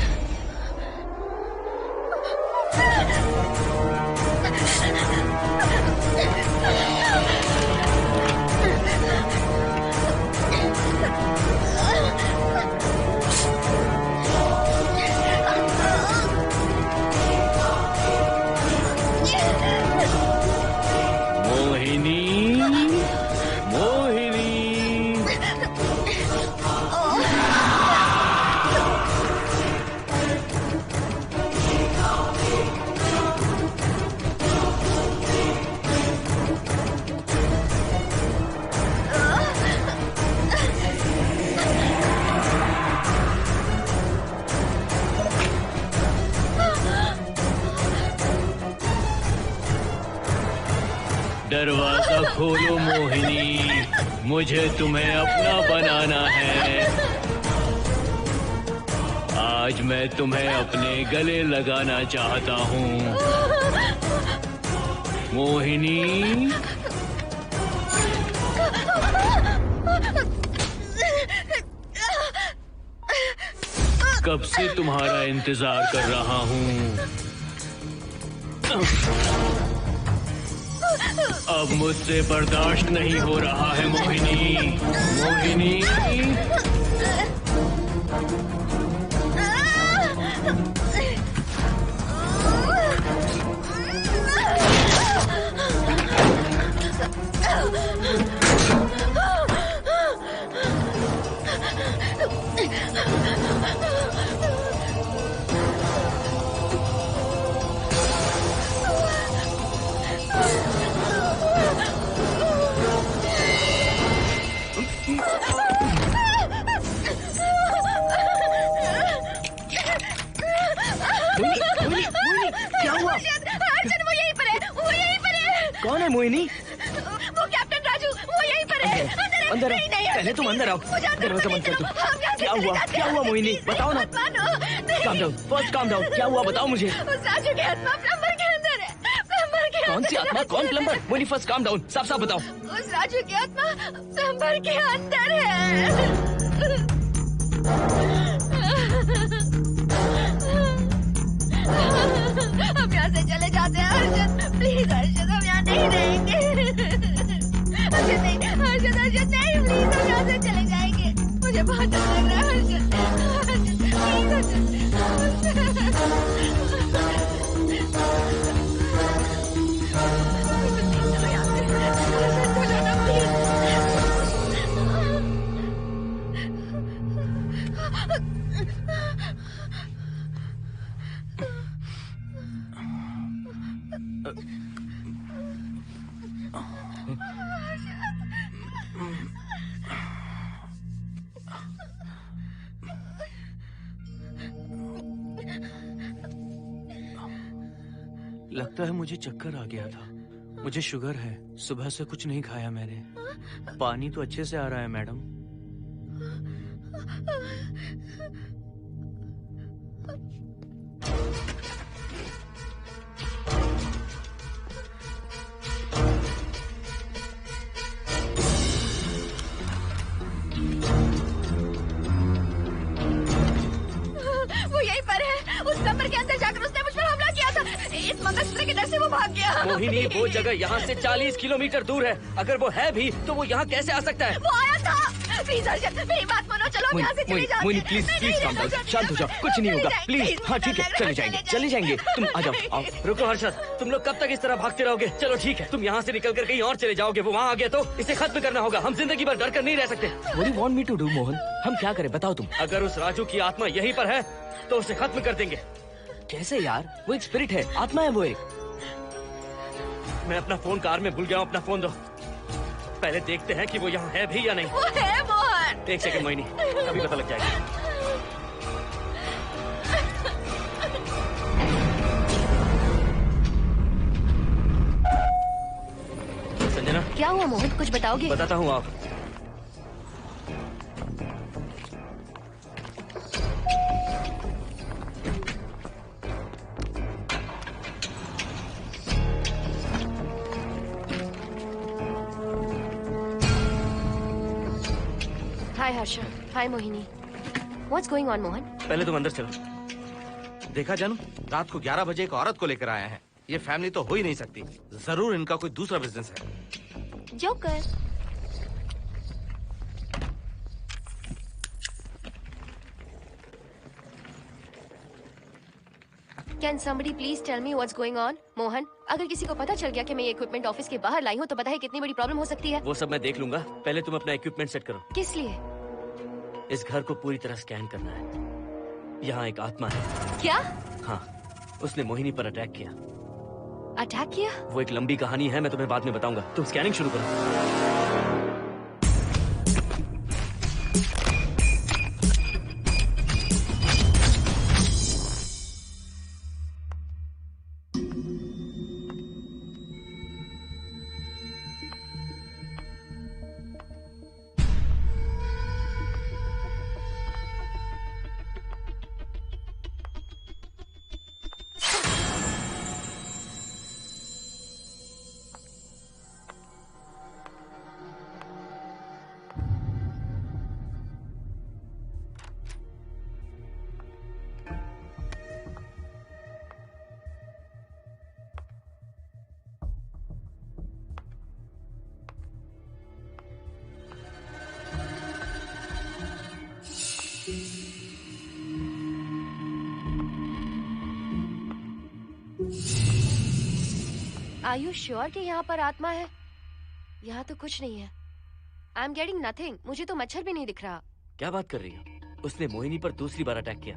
दरवाजा खोलो मोहिनी, मुझे तुम्हें अपना बनाना है। आज मैं तुम्हें अपने गले लगाना चाहता हूँ मोहिनी। कब से तुम्हारा इंतजार कर रहा हूँ। अब मुझसे बर्दाश्त नहीं हो रहा है मोहिनी। मोहिनी कौन है मोहिनी? वो कैप्टन राजू, वो यहीं पर है। अंदर आओ, पहले तुम अंदर आओ। दरवाजा बंद कर दो। क्या हुआ? क्या हुआ मोहिनी? बताओ ना। Calm down, first calm down. क्या हुआ बताओ मुझे। उस राजू की आत्मा प्लम्बर के अंदर है। प्लम्बर के कौन सी आत्मा? कौन plumber? Mohini first calm down, साफ साफ बताओ। उस राजू की आत्मा प्लम्बर के अंदर है। हम यहाँ से चले जाते हैं हर्षद, प्लीज हर्षद, हम यहाँ नहीं रहेंगे। हर्षद नहीं, हर्षद, हर्षद लगता है मुझे चक्कर आ गया था। मुझे शुगर है, सुबह से कुछ नहीं खाया मैंने। पानी तो अच्छे से आ रहा है मैडम। वो यहीं पर है। उस कमरे के अंदर जाकर उसने मुझ पर हमला किया था। इस मंगलसूत्र के डर से वो भाग गया। मोहिनी, वो जगह यहाँ से 40 किलोमीटर दूर है। अगर वो है भी तो वो यहाँ कैसे आ सकता है? वो आया था। प्लीज हर्षद, मेरी बात मानो, चलो हम यहाँ से चले जाते हैं। Mohini please please calm down, शांत हो जाओ, कुछ नहीं होगा प्लीज। हाँ ठीक है, चले जाएंगे। तुम आ जाओ, आओ। रुको हर्षद, तुम लोग कब तक इस तरह भागते रहोगे? चलो ठीक है, तुम यहाँ से निकल कर कहीं और चले जाओगे। वो वहाँ आ गया तो इसे खत्म करना होगा। हम जिंदगी भर डर कर नहीं रह सकते। What do you want me to do, Mohan? हम क्या करें बताओ तुम? अगर उस राजू की आत्मा यहीं पर है तो उसे खत्म कर देंगे। कैसे यार? वो एक स्पिरिट है, आत्मा है वो एक। मैं अपना फोन कार में भूल गया हूँ, अपना फोन दो। पहले देखते हैं कि वो यहाँ है भी या नहीं। वो है मोहन। एक सेकंड मोहिनी, अभी पता लग जाएगा। संजना, क्या हुआ मोहन, कुछ बताओगे? बताता हूँ आप। हाय हर्षा, हाय Mohini. What's going on, Mohan? पहले तुम अंदर चलो। देखा जानू, रात को 11 बजे एक औरत को लेकर आया है। ये फैमिली तो हो ही नहीं सकती। जरूर इनका कोई दूसरा बिजनेस है। Joker. Can somebody please tell me what's going on? Mohan, अगर किसी को पता चल गया कि मैं ये इक्विपमेंट ऑफिस के बाहर लाई हूँ तो बताइए कितनी बड़ी प्रॉब्लम हो सकती है। वो सब मैं देख लूंगा, पहले तुम अपना इक्विपमेंट सेट करो। किस लिए? इस घर को पूरी तरह स्कैन करना है। यहाँ एक आत्मा है। क्या? हाँ, उसने मोहिनी पर अटैक किया। अटैक किया? वो एक लंबी कहानी है, मैं तुम्हें बाद में बताऊंगा। तुम स्कैनिंग शुरू करो। Are you sure कि यहाँ पर आत्मा है? यहाँ तो कुछ नहीं है। I'm getting nothing. मुझे तो मच्छर भी नहीं दिख रहा। क्या बात कर रही हो? उसने मोहिनी पर दूसरी बार अटैक किया।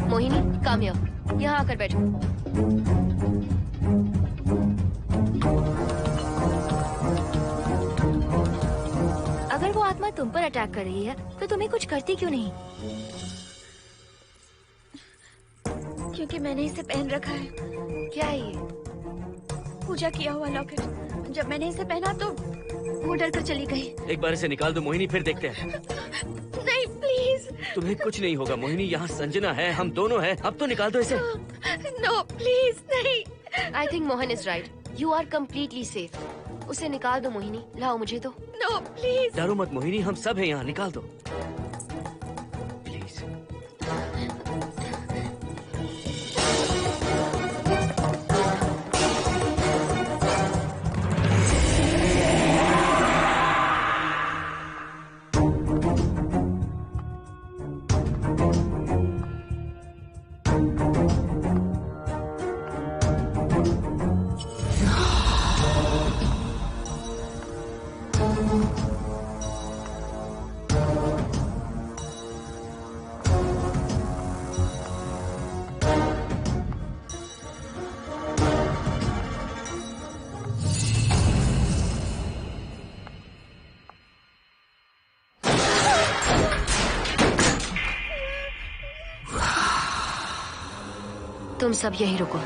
Mohini, come here. यहाँ आकर बैठो। अगर वो आत्मा तुम पर अटैक कर रही है तो तुम्हें कुछ करती क्यों नहीं? क्योंकि मैंने इसे पहन रखा है। क्या है ये? पूजा किया हुआ लॉकेट। जब मैंने इसे पहना तो वो डर कर चली गई। एक बार इसे निकाल दो मोहिनी, फिर देखते हैं। नहीं प्लीज। तुम्हें कुछ नहीं होगा मोहिनी, यहाँ संजना है, हम दोनों हैं। अब तो निकाल दो इसे। नो प्लीज नहीं। I think Mohan is right. You are completely safe. उसे निकाल दो मोहिनी, लाओ मुझे तो। No please. डरो मत मोहिनी, हम सब हैं यहाँ, निकाल दो। तुम सब यहीं रुको।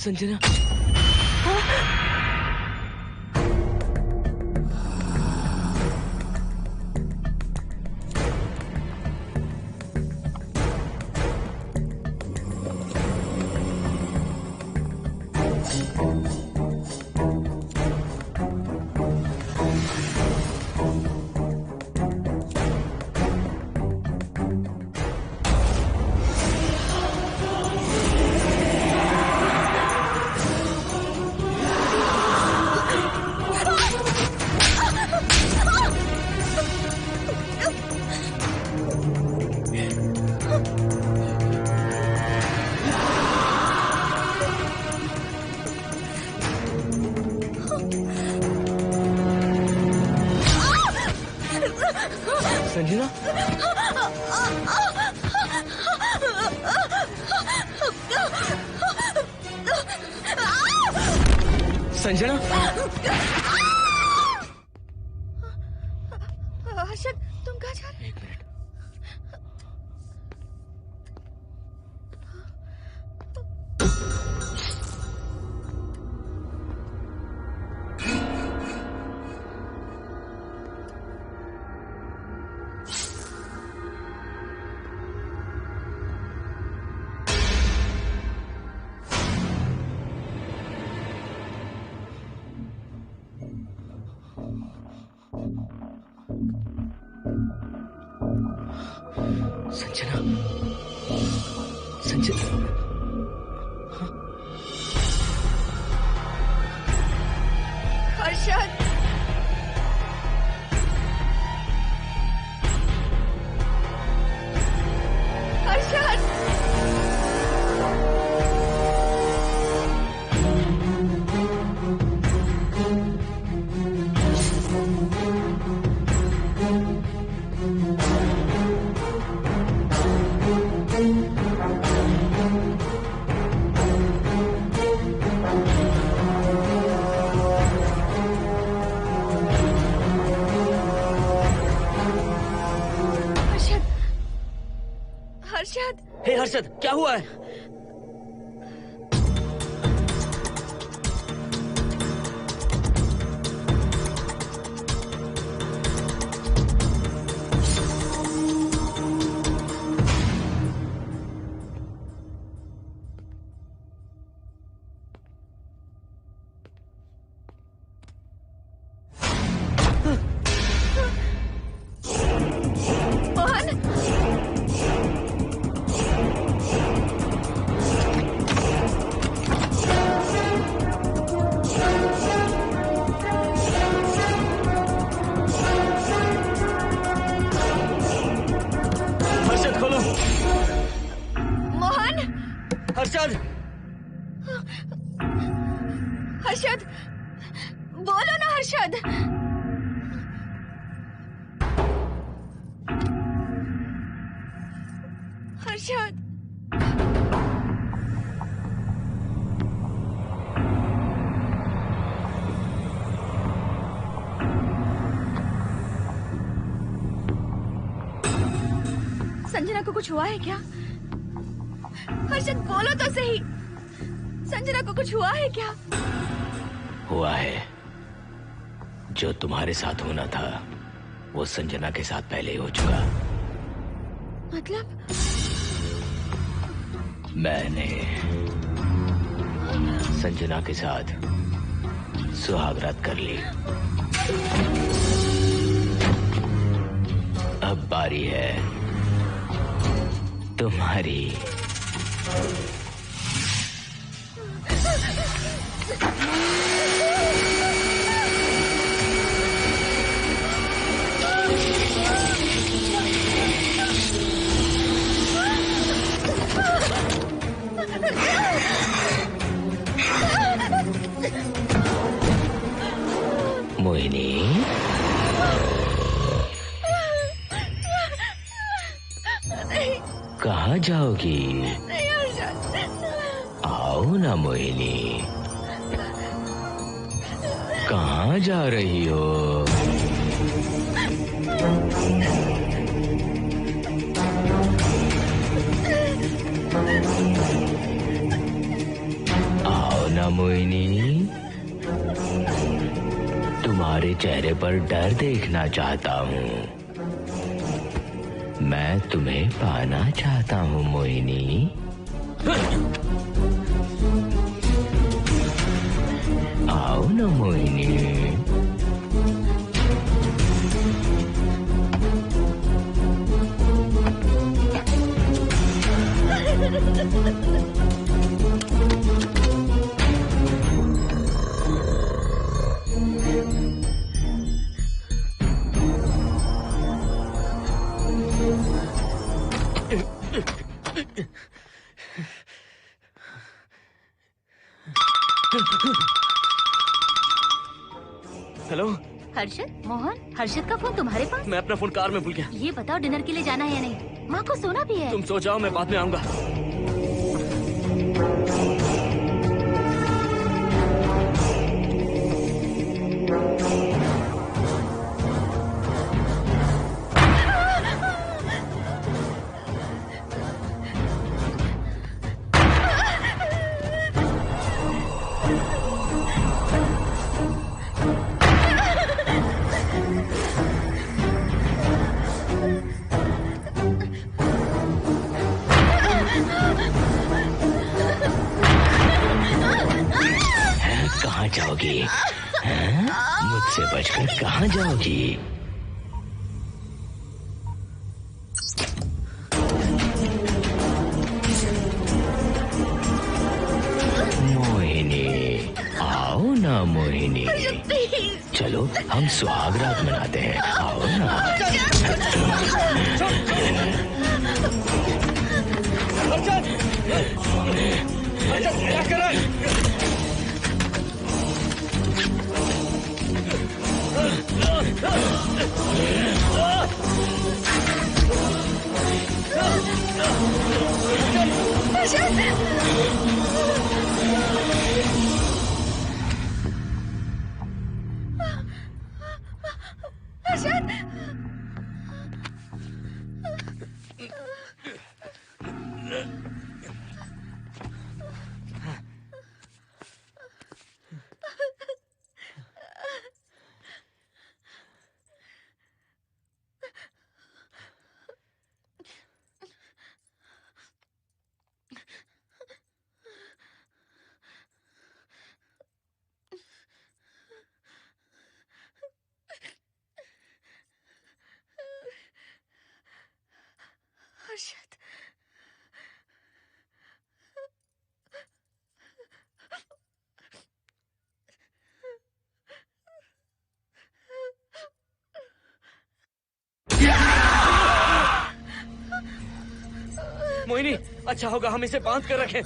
संजना, संजना, संजना, हर्षद, तुम कहाँ जा रहे हो? एक मिनट। संजना, संजना, हर्षद, हर्षद, हर्षद, हे हर्षद, क्या हुआ है? मोहन, हर्षद खोलो। मोहन, हर्षद, हर्षद, बोलो ना हर्षद। हर्षद, संजना को कुछ हुआ है क्या? हर्षद, बोलो तो सही। संजना को कुछ हुआ है क्या? हुआ है जो तुम्हारे साथ होना था वो संजना के साथ पहले ही हो चुका। मतलब? मैंने संजना के साथ सुहागरात कर ली। अब बारी है तुम्हारी। मोहिनी, कहाँ जाओगी? आओ ना मोहिनी, कहाँ जा रही हो? आओ ना मोहिनी, तुम्हारे चेहरे पर डर देखना चाहता हूँ। मैं तुम्हें पाना चाहता हूँ मोहिनी। आओ ना मोहिनी। हेलो हर्षद, मोहन, हर्षद का फोन तुम्हारे पास? मैं अपना फोन कार में भूल गया। ये बताओ डिनर के लिए जाना है या नहीं? माँ को सोना भी है। तुम सो जाओ, मैं बाद में आऊंगा। कहाँ जाओगी? मुझसे बचकर कहाँ जाओगी? मोहिनी, आओ ना मोहिनी। चलो हम सुहागरात मनाते हैं, आओ ना। क्या कर रहा है? हर्षद, मोहिनी, अच्छा होगा हम इसे बांध कर रखें।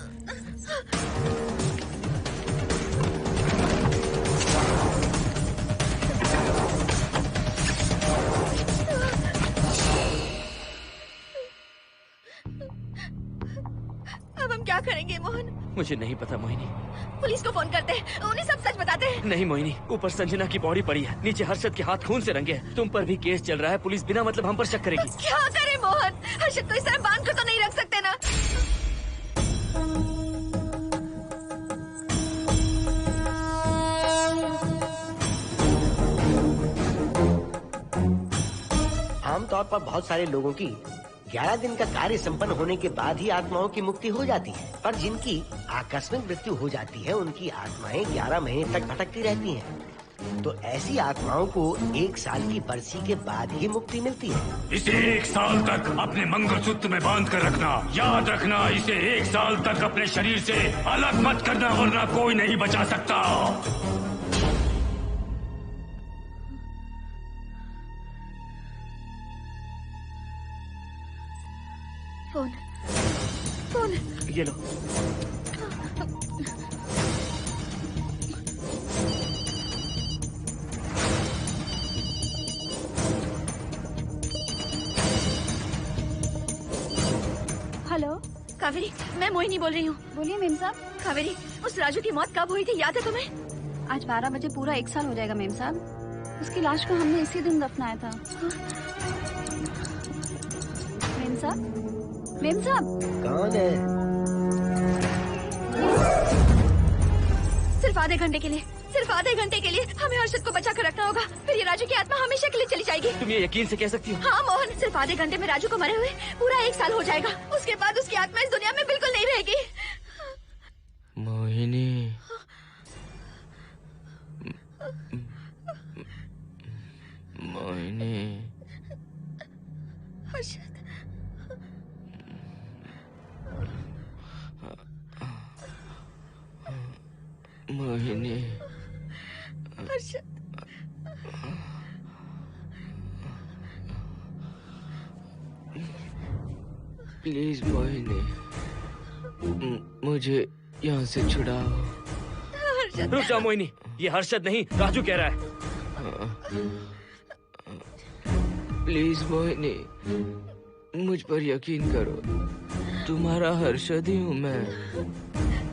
अब हम क्या करेंगे मोहन? मुझे नहीं पता मोहिनी। पुलिस को फोन करते हैं, उन्हें सब सच बताते हैं। नहीं मोहिनी, ऊपर संजना की बॉडी पड़ी है, नीचे हर्षद के हाथ खून से रंगे हैं। तुम पर भी केस चल रहा है, पुलिस बिना मतलब हम पर शक करेगी। क्या करे मोहन? हर्षद को इस तरह बांध कर तो नहीं रख सकते ना। आमतौर पर बहुत सारे लोगों की 11 दिन का कार्य संपन्न होने के बाद ही आत्माओं की मुक्ति हो जाती है, पर जिनकी आकस्मिक मृत्यु हो जाती है उनकी आत्माएं 11 महीने तक भटकती रहती हैं। तो ऐसी आत्माओं को 1 साल की बरसी के बाद ही मुक्ति मिलती है। इसे 1 साल तक अपने मंगलसूत्र में बांध कर रखना। याद रखना, इसे 1 साल तक अपने शरीर से अलग मत करना, वरना कोई नहीं बचा सकता। फोन ये लो। हेलो कावेरी, मैं मोहिनी बोल रही हूँ। बोलिए मेम साहब। कावेरी, उस राजू की मौत कब हुई थी, याद है तुम्हें? आज 12 बजे पूरा 1 साल हो जाएगा मेम साहब। उसकी लाश को हमने इसी दिन दफनाया था। मेम साहब, मेम साहब। कौन है? सिर्फ आधे घंटे के लिए, सिर्फ आधे घंटे के लिए हमें हर्षद को बचा कर रखना होगा, फिर ये राजू की आत्मा हमेशा के लिए चली जाएगी। तुम ये यकीन से कह सकती हो? हाँ मोहन, सिर्फ आधे घंटे में राजू को मरे हुए पूरा 1 साल हो जाएगा। उसके बाद उसकी आत्मा इस दुनिया में बिल्कुल नहीं रहेगी। मोहिनी, मोहिनी, हर्षद, मोहिनी, हर्षद, प्लीज मोहिनी, मुझे यहाँ से छुड़ाओ। हर्षद। रुक जाओ मोहिनी, ये हर्षद नहीं राजू कह रहा है। प्लीज मोहिनी, मुझ पर यकीन करो, तुम्हारा हर्षद ही हूँ मैं।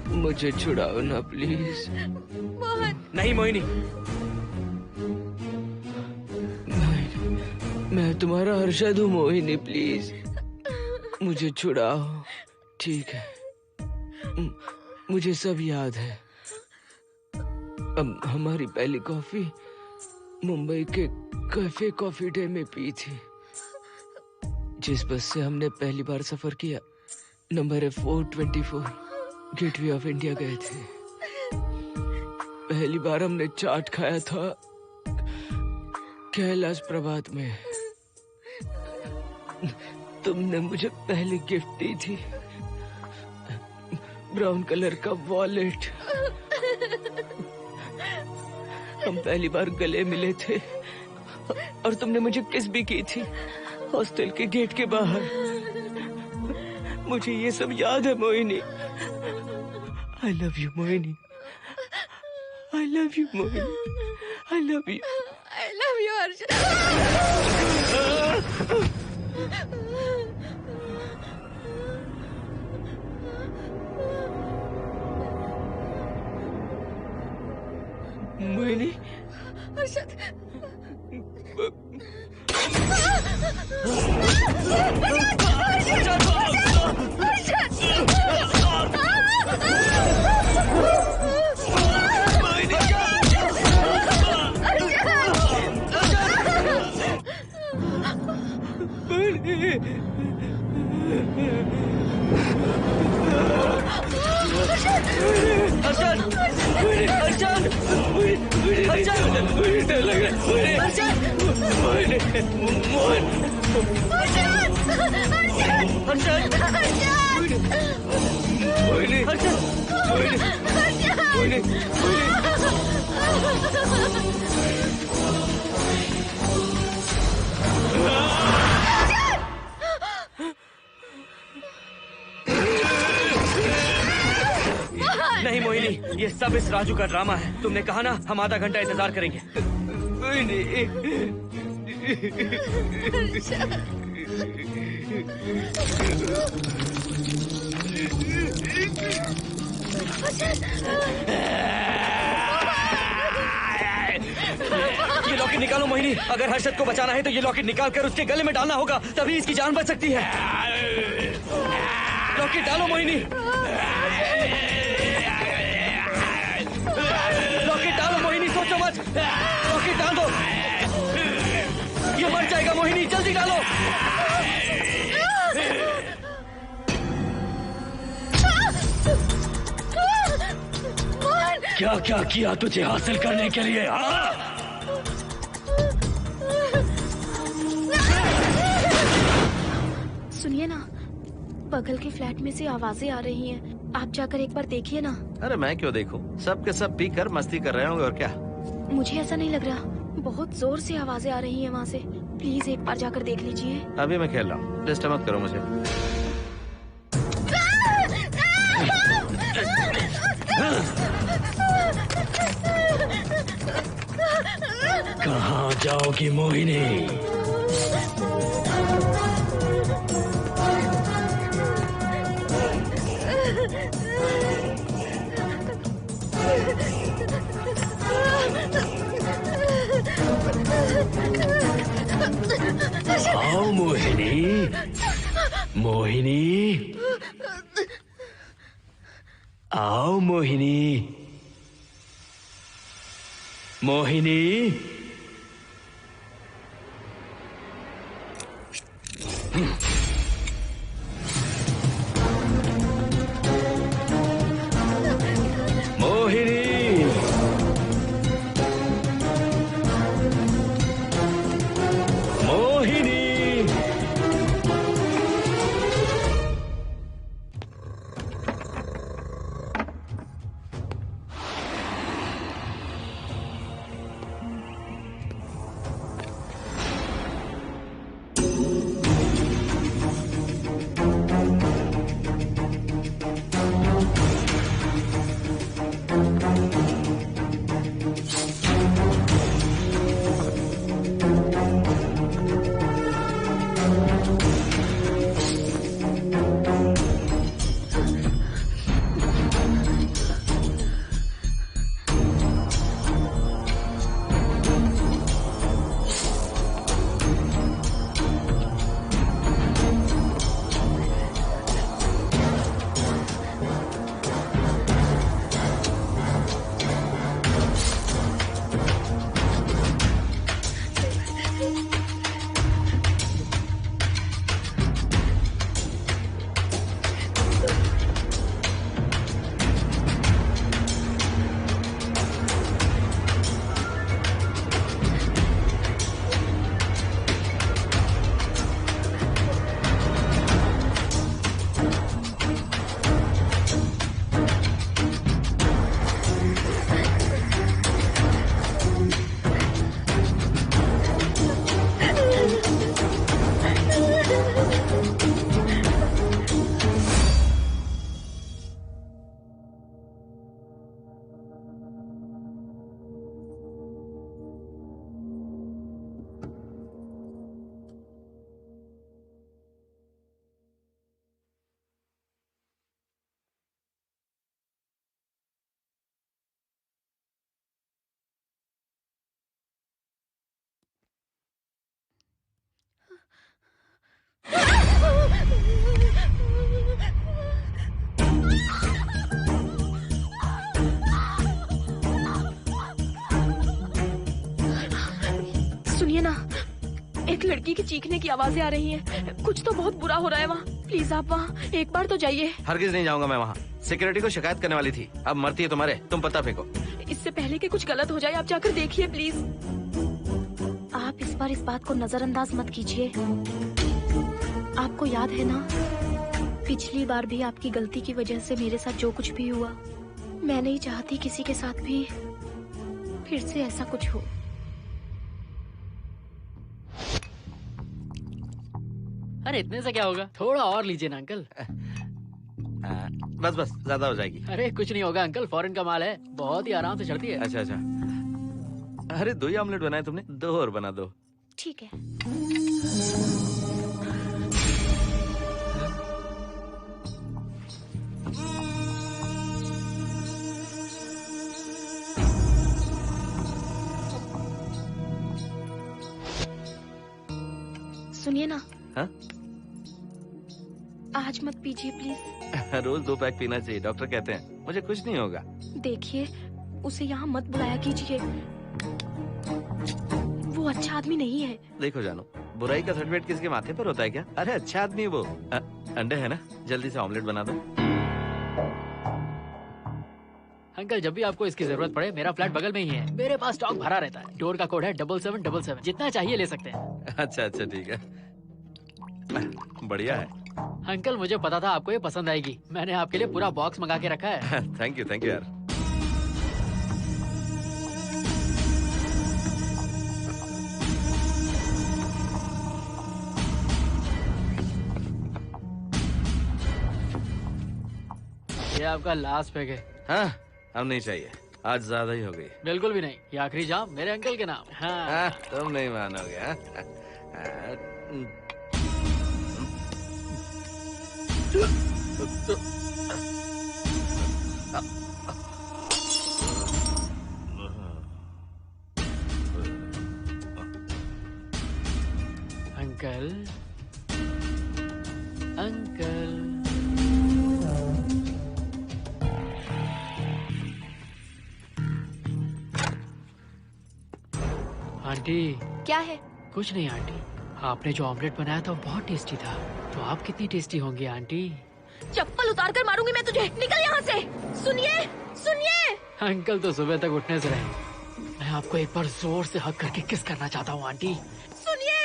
मुझे छुड़ाओ ना प्लीज। मोहन। नहीं मोहिनी, मैं तुम्हारा हर्षद हूँ मोहिनी, प्लीज मुझे छुड़ाओ। ठीक है, मुझे सब याद है। अब हमारी पहली कॉफी मुंबई के कैफे कॉफी डे में पी थी। जिस बस से हमने पहली बार सफर किया, नंबर है 424, गेटवे ऑफ इंडिया गए थे। पहली बार हमने चाट खाया था कैलाश प्रभात में। तुमने मुझे पहली गिफ्ट दी थी, ब्राउन कलर का वॉलेट। हम पहली बार गले मिले थे और तुमने मुझे किस भी की थी हॉस्टल के गेट के बाहर। मुझे ये सब याद है Mohini. I love you Mohini, I love you Mohini, I love you, I love you Harshad. Mohini, Harshad, नहीं मोहिनी, ये सब इस राजू का ड्रामा है। तुमने कहा ना हम आधा घंटा इंतजार करेंगे। ये लॉकेट निकालो मोहिनी। अगर हर्षद को बचाना है तो ये लॉकेट निकाल कर उसके गले में डालना होगा, तभी इसकी जान बच सकती है। लॉकेट डालो मोहिनी। लॉकेट डालो मोहिनी, सोचो मत। लॉकेट डाल दो। ये मर जाएगा मोहिनी, जल्दी डालो। क्या क्या किया तुझे हासिल करने के लिए? हाँ? सुनिए ना, बगल के फ्लैट में से आवाजें आ रही हैं। आप जाकर एक बार देखिए ना। अरे मैं क्यों देखूं? सब के सब पी कर मस्ती कर रहे होंगे और क्या। मुझे ऐसा नहीं लग रहा, बहुत जोर से आवाजें आ रही हैं वहाँ से। प्लीज एक बार जाकर देख लीजिए। अभी मैं खेल रहा हूँ, डिस्टर्ब मत करो मुझे। कहाँ जाओगी मोहिनी? आओ मोहिनी, मोहिनी, आओ मोहिनी, मोहिनी। सुनिए ना, एक लड़की की चीखने की आवाजें आ रही हैं। कुछ तो बहुत बुरा हो रहा है वहाँ। प्लीज आप वहाँ एक बार तो जाइए। हरगिज नहीं जाऊंगा मैं वहाँ। सिक्योरिटी को शिकायत करने वाली थी, अब मरती है तुम्हारे, तुम पता फेंको। इससे पहले कि कुछ गलत हो जाए आप जाकर देखिए प्लीज। आप इस बार इस बात को नजरअंदाज मत कीजिए। आपको याद है ना, पिछली बार भी आपकी गलती की वजह से मेरे साथ जो कुछ भी हुआ, मैं नहीं चाहती किसी के साथ भी फिर से ऐसा कुछ हो। अरे इतने से क्या होगा, थोड़ा और लीजिए ना अंकल। बस बस, ज्यादा हो जाएगी। अरे कुछ नहीं होगा अंकल, फॉरेन का माल है, बहुत ही आराम से चढ़ती है। अच्छा अच्छा। अरे 2 ही ऑमलेट बनाए तुमने, 2 और बना दो। ठीक है। सुनिए ना। हाँ? आज मत पीजिए प्लीज। रोज 2 पैक पीना चाहिए, डॉक्टर कहते हैं। मुझे कुछ नहीं होगा। देखिए, उसे यहाँ मत बुलाया कीजिए, वो अच्छा आदमी नहीं है। देखो जानो, बुराई का सर्टिफिकेट किसके माथे पर होता है क्या? अरे अच्छा आदमी है वो। अंडे है ना, जल्दी से ऑमलेट बना दो। अंकल जब भी आपको इसकी जरूरत पड़े मेरा फ्लैट बगल में ही है, मेरे पास स्टॉक भरा रहता है। डोर का कोड है 7777, जितना चाहिए ले सकते हैं। अच्छा अच्छा ठीक है, बढ़िया है। अंकल मुझे पता था आपको ये पसंद आएगी, मैंने आपके लिए पूरा बॉक्स मंगा के रखा है। थैंक यू यार। ये आपका लास्ट पैक है। हाँ, अब नहीं चाहिए, आज ज्यादा ही हो गई। बिल्कुल भी नहीं, ये आखिरी जाम मेरे अंकल के नाम। हाँ। तुम नहीं मानोगे। Uncle uncle aunty. क्या है? कुछ नहीं आंटी, आपने जो ऑमलेट बनाया था वो बहुत टेस्टी था, तो आप कितनी टेस्टी होंगी आंटी। चप्पल उतार कर मारूंगी मैं तुझे, निकल यहाँ से। सुनिए सुनिए। अंकल तो सुबह तक उठने से रहे, मैं आपको एक बार जोर से हक करके किस करना चाहता हूँ आंटी। सुनिए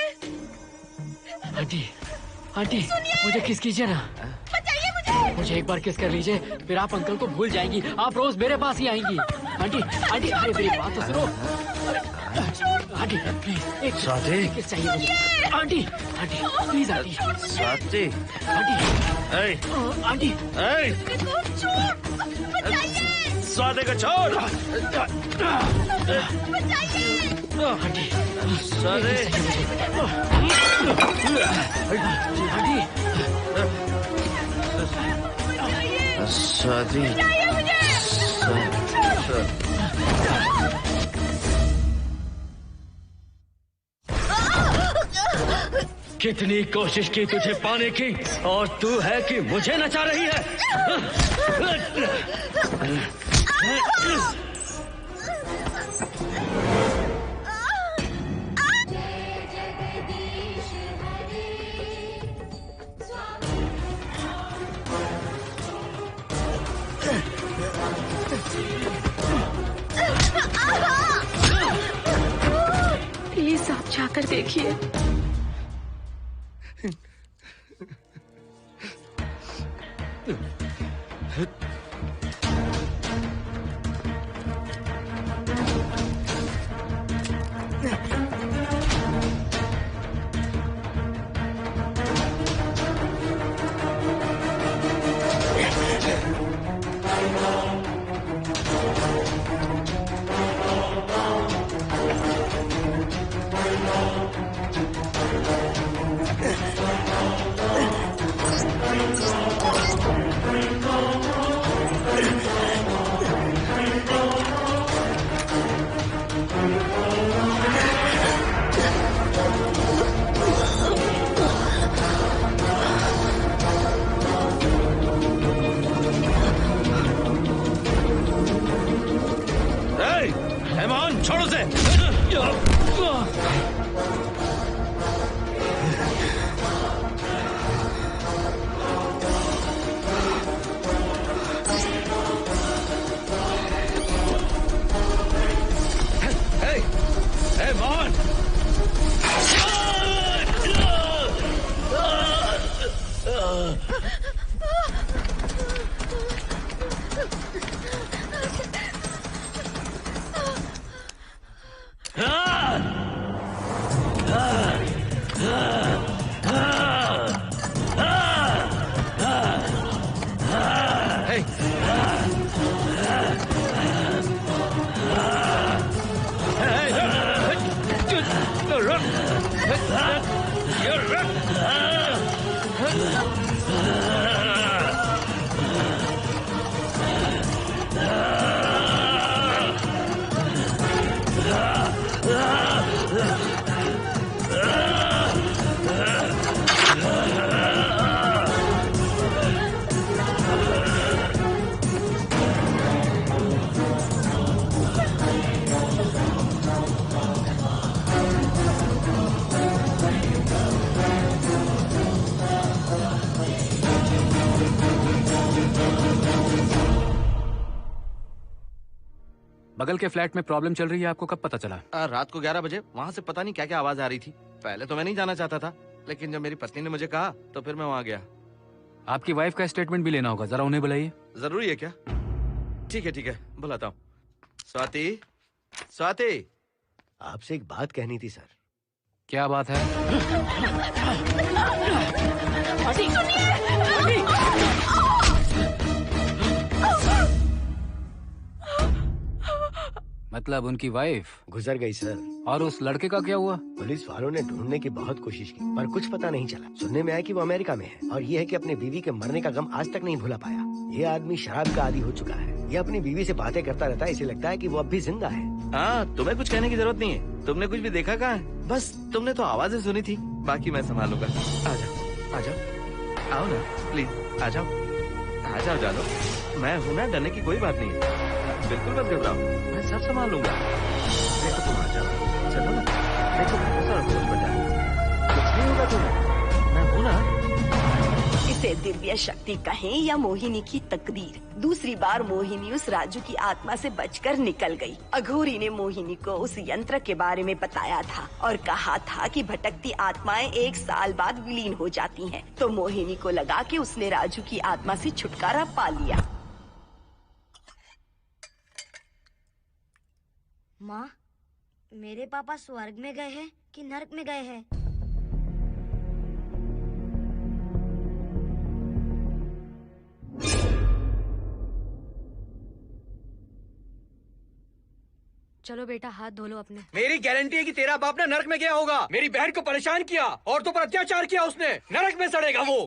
आंटी, आंटी मुझे किस कीजिए ना, बचाइए मुझे एक बार किस कर लीजिए, फिर आप अंकल को भूल जाएंगी, आप रोज मेरे पास ही आएंगी। आंटी आंटी अरे मेरी बात तो सुनो। आंटी प्लीज एक किस चाहिए मुझे। Aunty aunty please aunty. Swati. Aunty aunty Swati को छोड़। आंटी स्वाति। स्वाति। कितनी कोशिश की तुझे पाने की, और तू है कि मुझे नचा रही है। प्लीज आप जाकर देखिए। छोड़ो उसे। Hey, Mohan! बगल के फ्लैट में प्रॉब्लम चल रही है, आपको कब पता चला? रात को 11 बजे वहाँ से पता नहीं क्या क्या आवाज आ रही थी। पहले तो मैं नहीं जाना चाहता था, लेकिन जब मेरी पत्नी ने मुझे कहा तो फिर मैं वहाँ गया। आपकी वाइफ का स्टेटमेंट भी लेना होगा, जरा उन्हें बुलाइए। जरूरी है क्या? ठीक है, बुलाता हूँ। स्वाति, स्वाति, आपसे एक बात कहनी थी सर। क्या बात है? मतलब उनकी वाइफ गुजर गई सर। और उस लड़के का क्या हुआ? पुलिस वालों ने ढूंढने की बहुत कोशिश की पर कुछ पता नहीं चला। सुनने में आया कि वो अमेरिका में है और ये है कि अपने बीवी के मरने का गम आज तक नहीं भुला पाया। ये आदमी शराब का आदी हो चुका है। ये अपनी बीवी से बातें करता रहता है, इसे लगता है कि वो अब भी जिंदा है। हाँ, तुम्हें कुछ कहने की जरूरत नहीं है। तुमने कुछ भी देखा कहाँ है? बस तुमने तो आवाजें सुनी थी, बाकी मैं संभालूंगा। आ जाओ, आओ ना प्लीज, आ जाओ जानो। मैं हूँ ना, डरने की कोई बात नहीं है। बिल्कुल मत घबराओ, मैं सब संभाल लूंगा। देखो तुम आ जाओ, चलो ना। देखो कुछ नहीं होगा तुम्हें, मैं हूँ ना। इसे दिव्य शक्ति कहें या मोहिनी की तकदीर, दूसरी बार मोहिनी उस राजू की आत्मा से बचकर निकल गई। अघोरी ने मोहिनी को उस यंत्र के बारे में बताया था और कहा था कि भटकती आत्माएं 1 साल बाद विलीन हो जाती हैं। तो मोहिनी को लगा कि उसने राजू की आत्मा से छुटकारा पा लिया। माँ, मेरे पापा स्वर्ग में गए हैं कि नरक में गए हैं? चलो बेटा, हाथ धो लो अपने। मेरी गारंटी है कि तेरा बाप ना नरक में गया होगा। मेरी बहन को परेशान किया, औरतों पर अत्याचार किया उसने, नरक में सड़ेगा वो।